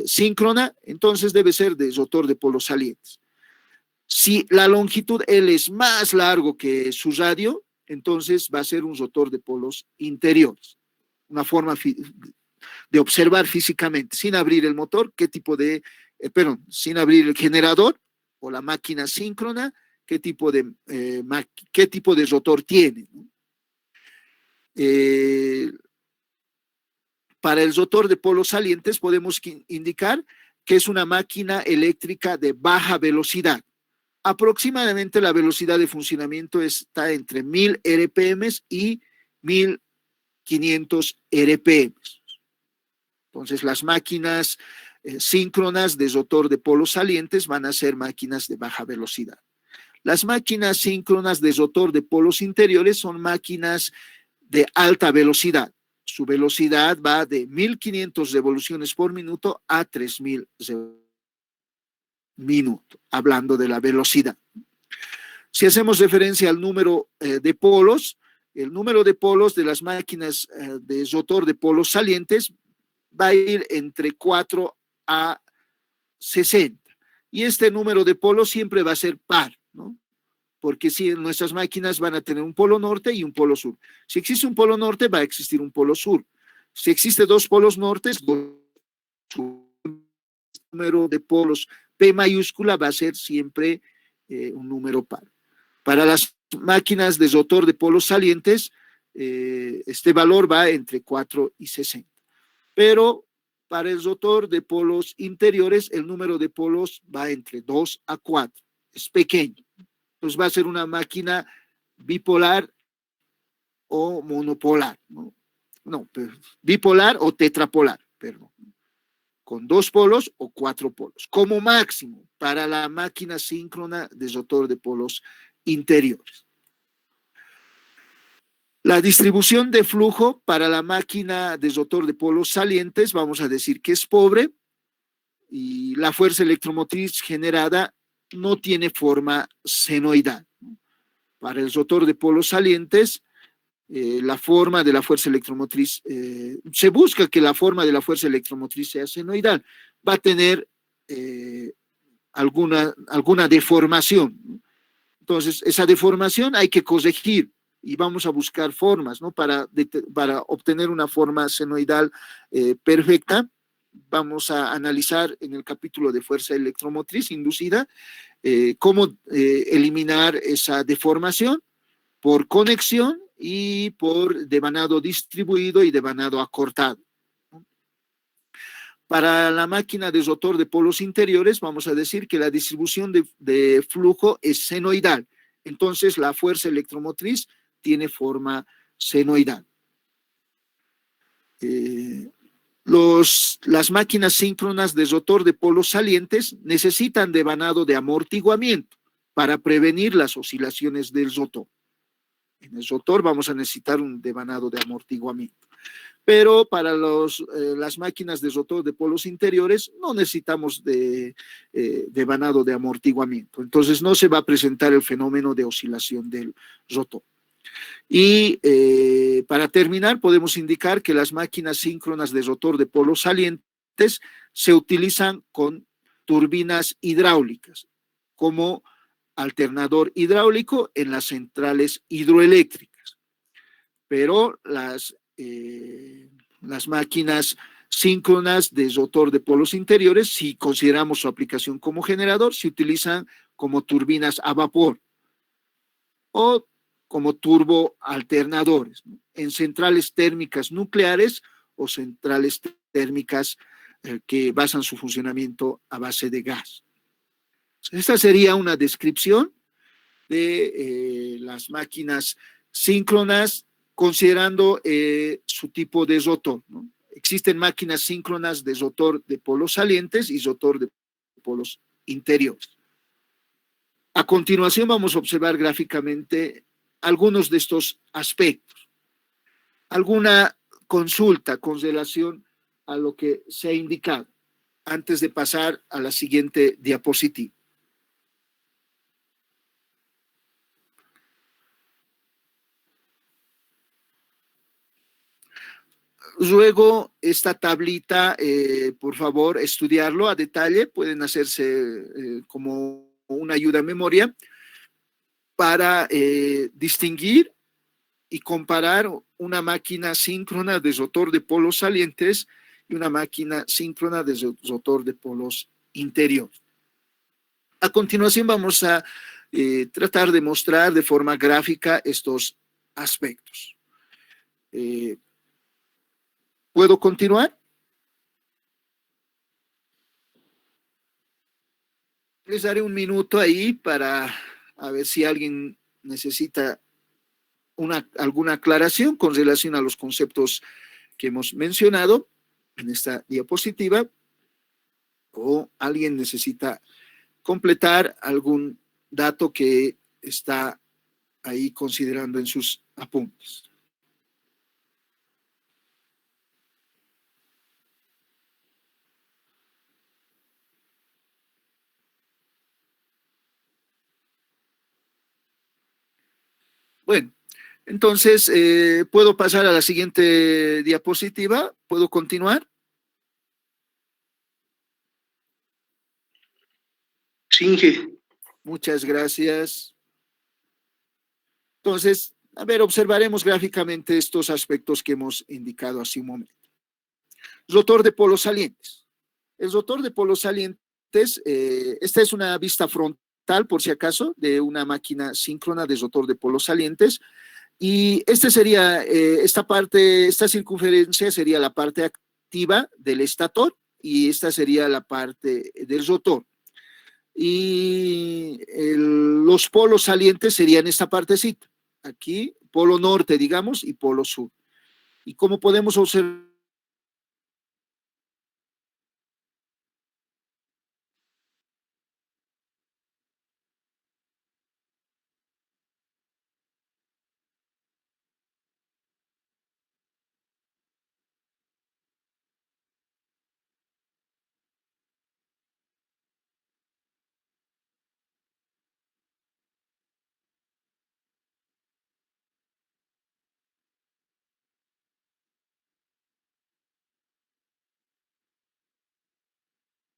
síncrona, entonces debe ser de rotor de polos salientes. Si la longitud L es más largo que su radio, entonces va a ser un rotor de polos interiores. Una forma de observar físicamente, sin abrir el motor, sin abrir el generador o la máquina síncrona, qué tipo de rotor tiene. Para el rotor de polos salientes podemos indicar que es una máquina eléctrica de baja velocidad. Aproximadamente la velocidad de funcionamiento está entre 1000 RPM y 1500 RPM. Entonces, las máquinas síncronas de rotor de polos salientes van a ser máquinas de baja velocidad. Las máquinas síncronas de rotor de polos interiores son máquinas de alta velocidad. Su velocidad va de 1500 revoluciones por minuto a 3000 revoluciones por minuto, hablando de la velocidad. Si hacemos referencia al número de polos, el número de polos de las máquinas de rotor de polos salientes va a ir entre 4 a 60. Y este número de polos siempre va a ser par, ¿no? Porque si nuestras máquinas van a tener un polo norte y un polo sur. Si existe un polo norte, va a existir un polo sur. Si existe dos polos nortes, el número de polos P mayúscula va a ser siempre un número par. Para las máquinas de rotor de polos salientes, este valor va entre 4 y 60. Pero para el rotor de polos interiores, el número de polos va entre 2 a 4. Es pequeño. Entonces va a ser una máquina bipolar o monopolar, ¿no? No, bipolar o tetrapolar, perdón. Con 2 polos o 4 polos, como máximo para la máquina síncrona de rotor de polos interiores. La distribución de flujo para la máquina de rotor de polos salientes, vamos a decir que es pobre, y la fuerza electromotriz generada no tiene forma senoidal. Para el rotor de polos salientes, la forma de la fuerza electromotriz, se busca que la forma de la fuerza electromotriz sea senoidal, va a tener alguna deformación. Entonces, esa deformación hay que corregir y vamos a buscar formas, ¿no? Para obtener una forma senoidal perfecta. Vamos a analizar en el capítulo de fuerza electromotriz inducida cómo eliminar esa deformación por conexión y por devanado distribuido y devanado acortado. Para la máquina de rotor de polos interiores, vamos a decir que la distribución de flujo es senoidal. Entonces, la fuerza electromotriz tiene forma senoidal. Las máquinas síncronas de rotor de polos salientes necesitan devanado de amortiguamiento para prevenir las oscilaciones del rotor. En el rotor vamos a necesitar un devanado de amortiguamiento. Pero para las máquinas de rotor de polos interiores no necesitamos devanado de amortiguamiento. Entonces no se va a presentar el fenómeno de oscilación del rotor. Y para terminar, podemos indicar que las máquinas síncronas de rotor de polos salientes se utilizan con turbinas hidráulicas como alternador hidráulico en las centrales hidroeléctricas. Pero las máquinas síncronas de rotor de polos interiores, si consideramos su aplicación como generador, se utilizan como turbinas a vapor o como turboalternadores, ¿no? En centrales térmicas nucleares o centrales térmicas que basan su funcionamiento a base de gas. Esta sería una descripción de las máquinas síncronas considerando su tipo de rotor, ¿no? Existen máquinas síncronas de rotor de polos salientes y rotor de polos interiores. A continuación vamos a observar gráficamente algunos de estos aspectos. ¿Alguna consulta con relación a lo que se ha indicado antes de pasar a la siguiente diapositiva? Luego, esta tablita, por favor, estudiarlo a detalle. Pueden hacerse como una ayuda a memoria para distinguir y comparar una máquina síncrona de rotor de polos salientes y una máquina síncrona de rotor de polos interiores. A continuación vamos a tratar de mostrar de forma gráfica estos aspectos. ¿Puedo continuar? Les daré un minuto ahí para a ver si alguien necesita alguna aclaración con relación a los conceptos que hemos mencionado en esta diapositiva, o alguien necesita completar algún dato que está ahí considerando en sus apuntes. Bueno, entonces, ¿puedo pasar a la siguiente diapositiva? ¿Puedo continuar? Sí, Inge. Muchas gracias. Entonces, a ver, observaremos gráficamente estos aspectos que hemos indicado hace un momento. Rotor de polos salientes. El rotor de polos salientes, esta es una vista frontal tal, por si acaso, de una máquina síncrona de rotor de polos salientes. Y este sería, esta circunferencia sería la parte activa del estator y esta sería la parte del rotor. Y los polos salientes serían esta partecita. Aquí, polo norte, digamos, y polo sur. Y como podemos observar,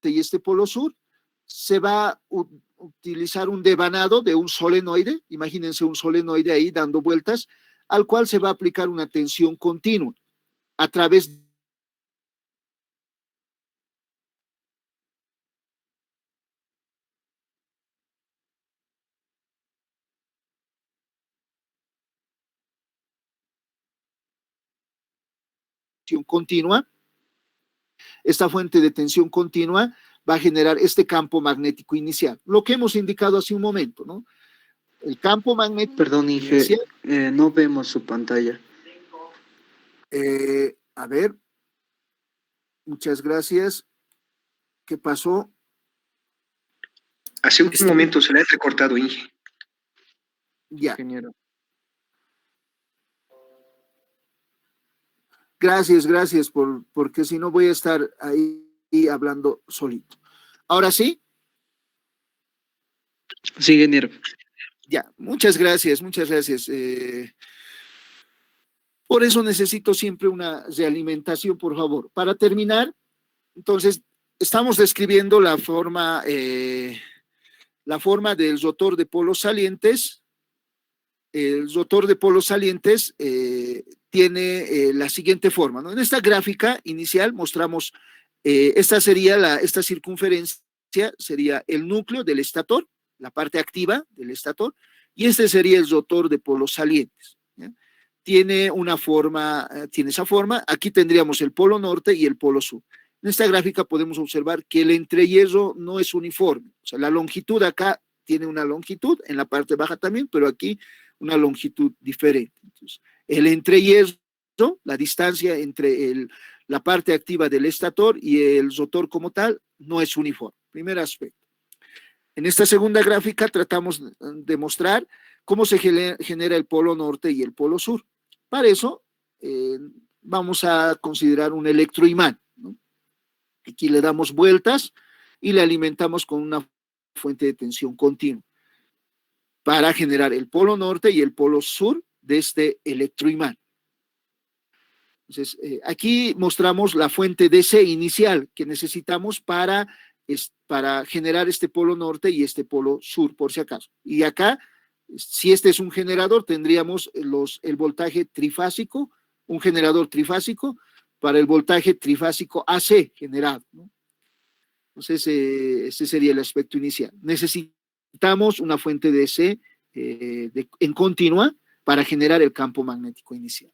y este polo sur, se va a utilizar un devanado de un solenoide, imagínense un solenoide ahí dando vueltas, al cual se va a aplicar una tensión continua a través de tensión continua. Esta fuente de tensión continua va a generar este campo magnético inicial, lo que hemos indicado hace un momento, ¿no? El campo magnético Perdón, Inge, inicial, no vemos su pantalla. a ver, muchas gracias. ¿Qué pasó? Hace un momento se le ha recortado, Inge. Ya, Ingeniero. gracias, porque si no voy a estar ahí hablando solito. Ahora sí, Sí, ingeniero. ya, muchas gracias. Por eso necesito siempre una realimentación, por favor. Para terminar, entonces, estamos describiendo la forma del rotor de polos salientes. El rotor de polos salientes tiene la siguiente forma, ¿no? En esta gráfica inicial mostramos, esta circunferencia sería el núcleo del estator, la parte activa del estator, y este sería el rotor de polos salientes, ¿ya? Tiene esa forma. Aquí tendríamos el polo norte y el polo sur. En esta gráfica podemos observar que el entrehierro no es uniforme, o sea, la longitud acá tiene una longitud, en la parte baja también, pero aquí una longitud diferente. Entonces, el entrehierro, la distancia entre la parte activa del estator y el rotor como tal, no es uniforme. Primer aspecto. En esta segunda gráfica tratamos de mostrar cómo se genera el polo norte y el polo sur. Para eso, vamos a considerar un electroimán, ¿no? Aquí le damos vueltas y le alimentamos con una fuente de tensión continua para generar el polo norte y el polo sur de este electroimán. Entonces, aquí mostramos la fuente DC inicial que necesitamos para generar este polo norte y este polo sur, por si acaso. Y acá, si este es un generador, tendríamos el voltaje trifásico, un generador trifásico para el voltaje trifásico AC generado, ¿no? Entonces, este sería el aspecto inicial. Necesitamos una fuente DC en continua para generar el campo magnético inicial.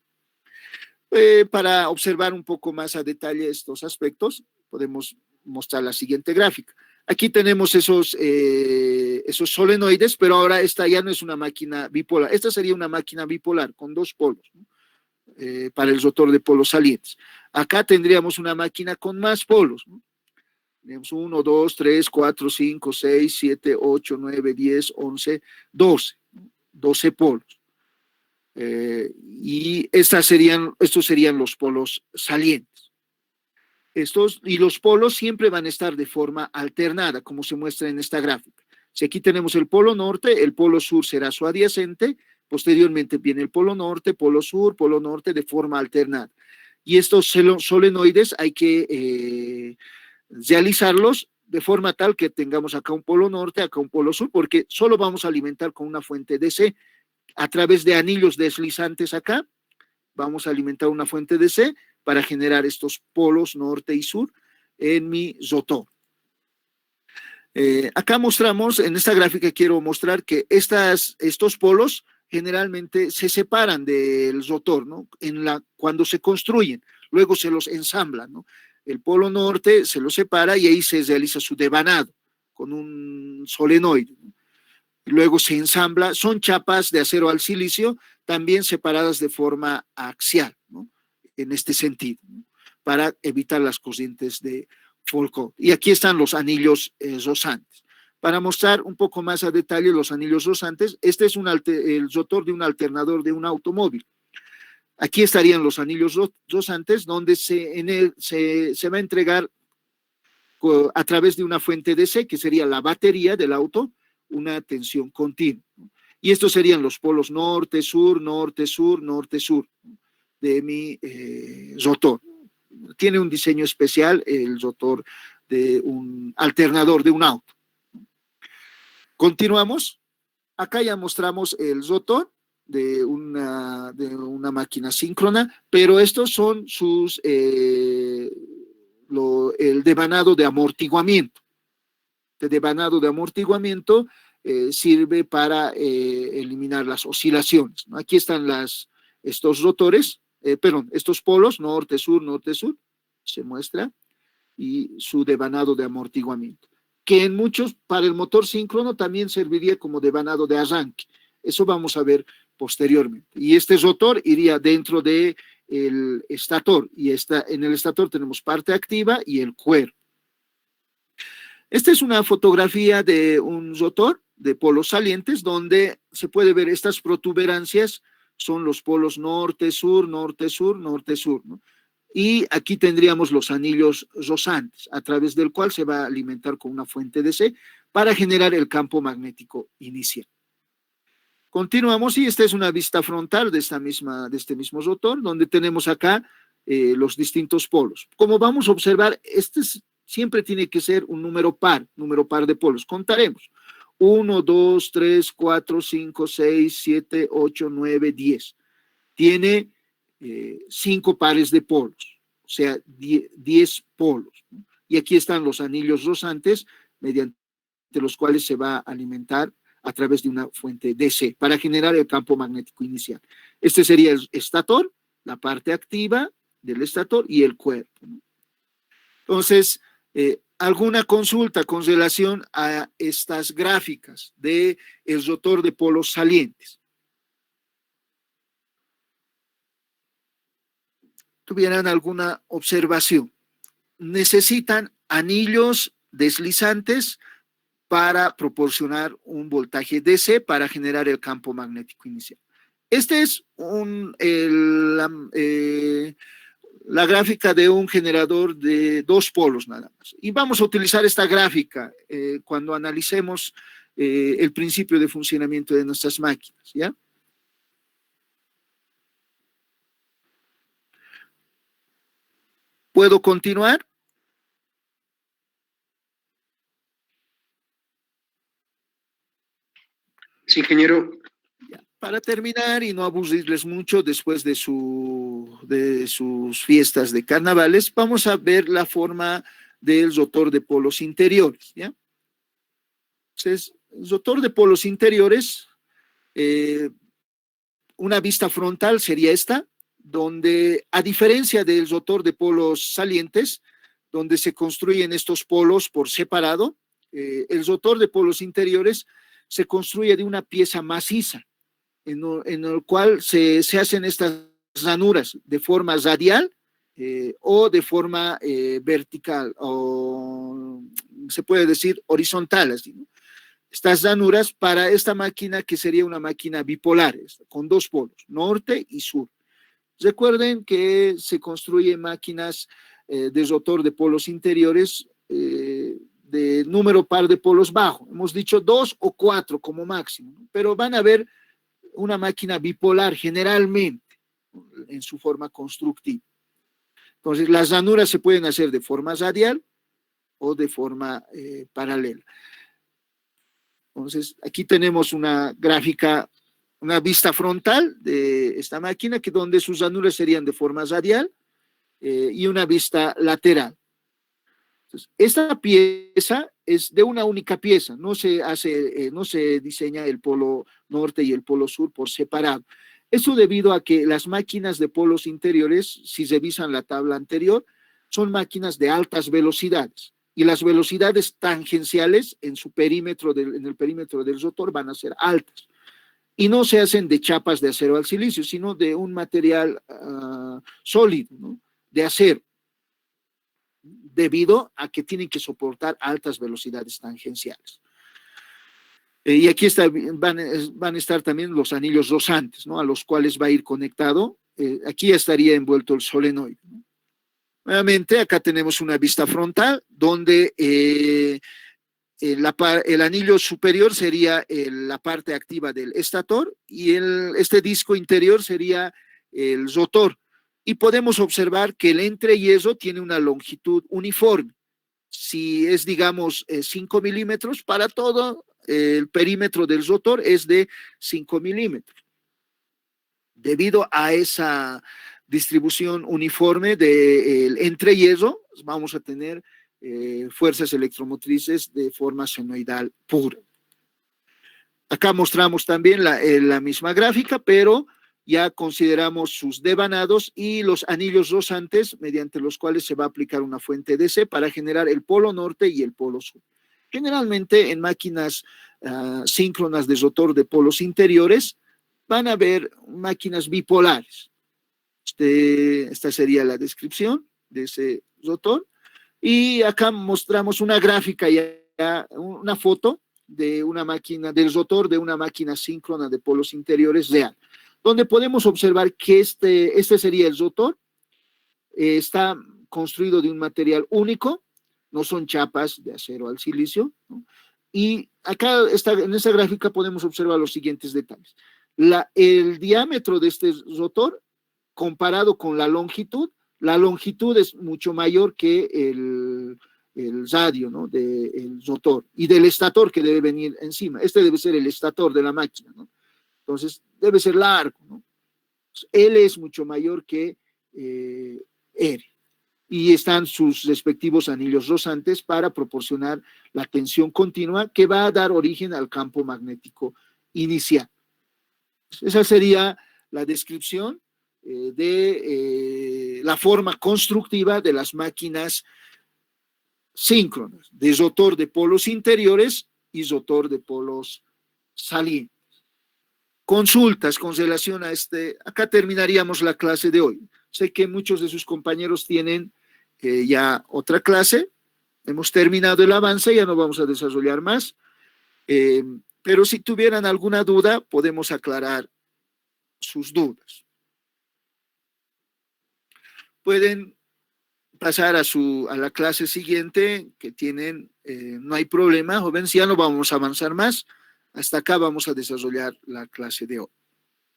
Para observar un poco más a detalle estos aspectos, podemos mostrar la siguiente gráfica. Aquí tenemos esos solenoides, pero ahora esta ya no es una máquina bipolar. Esta sería una máquina bipolar con dos polos, ¿no? Para el rotor de polos salientes. Acá tendríamos una máquina con más polos, ¿no? Tenemos 1, 2, 3, 4, 5, 6, 7, 8, 9, 10, 11, 12. 12 polos. Y estos serían los polos salientes. Y los polos siempre van a estar de forma alternada, como se muestra en esta gráfica. Si aquí tenemos el polo norte, el polo sur será su adyacente, posteriormente viene el polo norte, polo norte de forma alternada. Y estos solenoides hay que realizarlos de forma tal que tengamos acá un polo norte, acá un polo sur, porque solo vamos a alimentar con una fuente DC. A través de anillos deslizantes acá, vamos a alimentar una fuente DC para generar estos polos norte y sur en mi rotor. Acá mostramos, en esta gráfica quiero mostrar que estos polos generalmente se separan del rotor, ¿no? Cuando se construyen, luego se los ensamblan, ¿no? El polo norte se lo separa y ahí se realiza su devanado con un solenoide, ¿no? Y luego se ensambla, son chapas de acero al silicio, también separadas de forma axial, ¿no? En este sentido, ¿no? Para evitar las corrientes de Foucault. Y aquí están los anillos rosantes. Para mostrar un poco más a detalle los anillos rosantes, este es el rotor de un alternador de un automóvil. Aquí estarían los anillos rosantes, donde se va a entregar a través de una fuente DC, que sería la batería del auto, una tensión continua. Y estos serían los polos norte-sur, norte-sur, norte-sur de mi rotor. Tiene un diseño especial el rotor de un alternador de un auto. Continuamos. Acá ya mostramos el rotor de una máquina síncrona, pero estos son el devanado de amortiguamiento. El devanado de amortiguamiento sirve para eliminar las oscilaciones, ¿no? Aquí están estos rotores, estos polos, norte-sur, norte-sur, se muestra, y su devanado de amortiguamiento, que en muchos, para el motor síncrono, también serviría como devanado de arranque. Eso vamos a ver posteriormente. Y este rotor iría dentro del estator, y en el estator tenemos parte activa y el cuero. Esta es una fotografía de un rotor de polos salientes, donde se puede ver estas protuberancias, son los polos norte-sur, norte-sur, norte-sur, ¿no? Y aquí tendríamos los anillos rosantes, a través del cual se va a alimentar con una fuente DC para generar el campo magnético inicial. Continuamos, y esta es una vista frontal de este mismo rotor, donde tenemos acá los distintos polos. Como vamos a observar, siempre tiene que ser un número par de polos. Contaremos. 1, 2, 3, 4, 5, 6, 7, 8, 9, 10. Tiene 5 pares de polos, o sea, 10 polos, ¿no? Y aquí están los anillos rosantes, mediante los cuales se va a alimentar a través de una fuente DC para generar el campo magnético inicial. Este sería el estator, la parte activa del estator y el cuerpo, ¿no? Entonces, alguna consulta con relación a estas gráficas del rotor de polos salientes. ¿Tuvieran alguna observación? Necesitan anillos deslizantes para proporcionar un voltaje DC para generar el campo magnético inicial. Este es la gráfica de un generador de 2 polos nada más. Y vamos a utilizar esta gráfica cuando analicemos el principio de funcionamiento de nuestras máquinas, ¿ya? ¿Puedo continuar? Sí, ingeniero. Para terminar y no aburrirles mucho después de sus fiestas de carnavales, vamos a ver la forma del rotor de polos interiores, ¿ya? Entonces, el rotor de polos interiores, una vista frontal sería esta, donde, a diferencia del rotor de polos salientes, donde se construyen estos polos por separado, el rotor de polos interiores se construye de una pieza maciza, en el cual se hacen estas ranuras de forma radial o de forma vertical, o se puede decir horizontal, así, ¿no? Estas ranuras para esta máquina, que sería una máquina bipolar, con 2 polos, norte y sur. Recuerden que se construyen máquinas de rotor de polos interiores de número par de polos bajo. Hemos dicho 2 o 4 como máximo, ¿no? Pero van a ver una máquina bipolar generalmente en su forma constructiva. Entonces, las ranuras se pueden hacer de forma radial o de forma paralela. Entonces, aquí tenemos una gráfica, una vista frontal de esta máquina, donde sus ranuras serían de forma radial y una vista lateral. Entonces, esta pieza es de una única pieza, no se hace, no se diseña el polo norte y el polo sur por separado. Eso debido a que las máquinas de polos interiores, si revisan la tabla anterior, son máquinas de altas velocidades y las velocidades tangenciales en su perímetro, en el perímetro del rotor van a ser altas. Y no se hacen de chapas de acero al silicio, sino de un material sólido, ¿no? De acero, debido a que tienen que soportar altas velocidades tangenciales. Y aquí van a estar también los anillos rosantes, ¿no? A los cuales va a ir conectado. Aquí estaría envuelto el solenoide, ¿no? Nuevamente, acá tenemos una vista frontal donde el anillo superior sería la parte activa del estator y este disco interior sería el rotor. Y podemos observar que el entrehierro tiene una longitud uniforme. Si es, digamos, 5 milímetros, para todo el perímetro del rotor es de 5 milímetros. Debido a esa distribución uniforme del entrehierro, vamos a tener fuerzas electromotrices de forma senoidal pura. Acá mostramos también la misma gráfica, pero ya consideramos sus devanados y los anillos rosantes mediante los cuales se va a aplicar una fuente DC para generar el polo norte y el polo sur. Generalmente en máquinas síncronas de rotor de polos interiores van a haber máquinas bipolares. Esta sería la descripción de ese rotor. Y acá mostramos una gráfica, una foto de una máquina, del rotor de una máquina síncrona de polos interiores real, donde podemos observar que este sería el rotor. Está construido de un material único, no son chapas de acero al silicio, ¿no? Y acá en esta gráfica podemos observar los siguientes detalles. El diámetro de este rotor comparado con la longitud es mucho mayor que el radio, ¿no? Del rotor y del estator que debe venir encima. Este debe ser el estator de la máquina, ¿no? Entonces debe ser largo, ¿no? L es mucho mayor que R. Y están sus respectivos anillos rosantes para proporcionar la tensión continua que va a dar origen al campo magnético inicial. Esa sería la descripción de la forma constructiva de las máquinas síncronas, de rotor de polos interiores y rotor de polos salientes. Consultas con relación a acá terminaríamos la clase de hoy. Sé que muchos de sus compañeros tienen ya otra clase, hemos terminado el avance, ya no vamos a desarrollar más, pero si tuvieran alguna duda, podemos aclarar sus dudas. Pueden pasar a la clase siguiente que tienen, no hay problema, jóvenes, ya no vamos a avanzar más, hasta acá vamos a desarrollar la clase de hoy.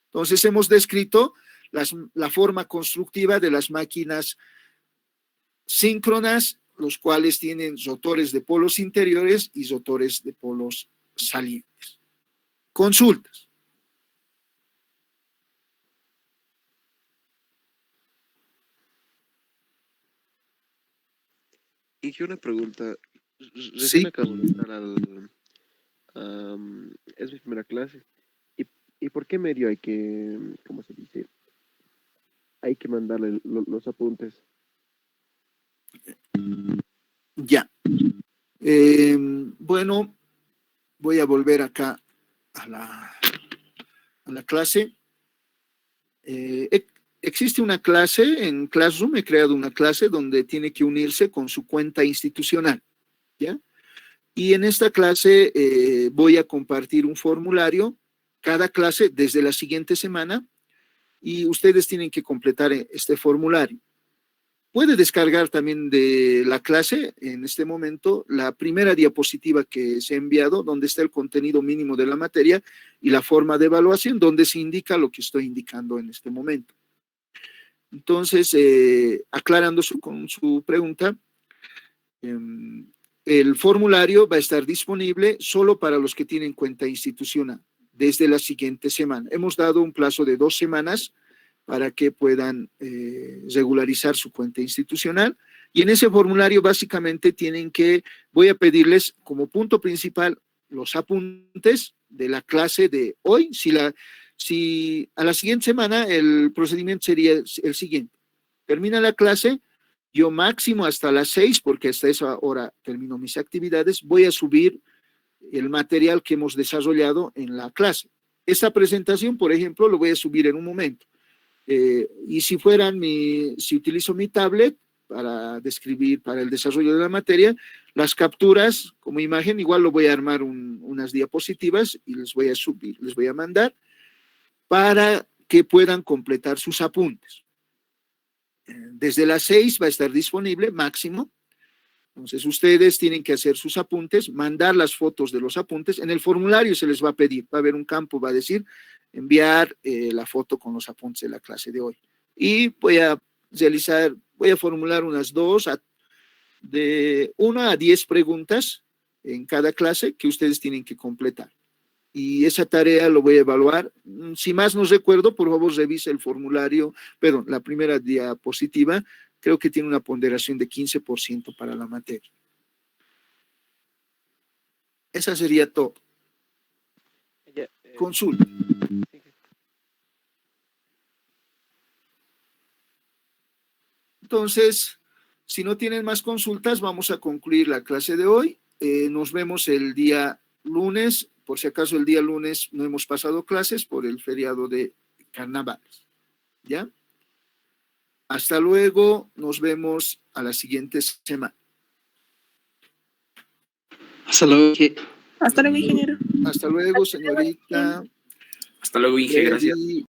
Entonces hemos descrito la forma constructiva de las máquinas síncronas, los cuales tienen rotores de polos interiores y rotores de polos salientes. Consultas. Y una pregunta. Sí. Recién acabo de entrar es mi primera clase. ¿Y por qué medio hay que, cómo se dice? Hay que mandarle los apuntes. Ya. Bueno, voy a volver acá a la clase. Existe una clase en Classroom, he creado una clase donde tiene que unirse con su cuenta institucional, ¿ya? Y en esta clase voy a compartir un formulario, cada clase desde la siguiente semana, y ustedes tienen que completar este formulario. Puede descargar también de la clase, en este momento, la primera diapositiva que se ha enviado, donde está el contenido mínimo de la materia y la forma de evaluación, donde se indica lo que estoy indicando en este momento. Entonces, aclarando con su pregunta, el formulario va a estar disponible solo para los que tienen cuenta institucional desde la siguiente semana. Hemos dado un plazo de 2 semanas para que puedan regularizar su cuenta institucional Y en ese formulario básicamente voy a pedirles como punto principal los apuntes de la clase de hoy. Si a la siguiente semana el procedimiento sería el siguiente. Termina la clase, yo máximo hasta las 6, porque hasta esa hora termino mis actividades, voy a subir el material que hemos desarrollado en la clase. Esta presentación, por ejemplo, lo voy a subir en un momento. Y si utilizo mi tablet para describir, para el desarrollo de la materia, las capturas como imagen, igual lo voy a armar unas diapositivas y les voy a subir, les voy a mandar para que puedan completar sus apuntes. Desde las 6 va a estar disponible máximo. Entonces, ustedes tienen que hacer sus apuntes, mandar las fotos de los apuntes. En el formulario se les va a pedir, va a haber un campo, va a decir, enviar la foto con los apuntes de la clase de hoy. Y voy a formular de 1 a 10 preguntas en cada clase que ustedes tienen que completar. Y esa tarea lo voy a evaluar. Si más no recuerdo, por favor revise el formulario, perdón, la primera diapositiva. Creo que tiene una ponderación de 15% para la materia. Esa sería todo. Consulta. Entonces, si no tienen más consultas, vamos a concluir la clase de hoy. Nos vemos el día lunes. Por si acaso el día lunes no hemos pasado clases por el feriado de carnavales. ¿Ya? Hasta luego, nos vemos a la siguiente semana. Hasta luego. Hasta luego, ingeniero. Hasta luego, señorita. Hasta luego, Inge, gracias. Freddy.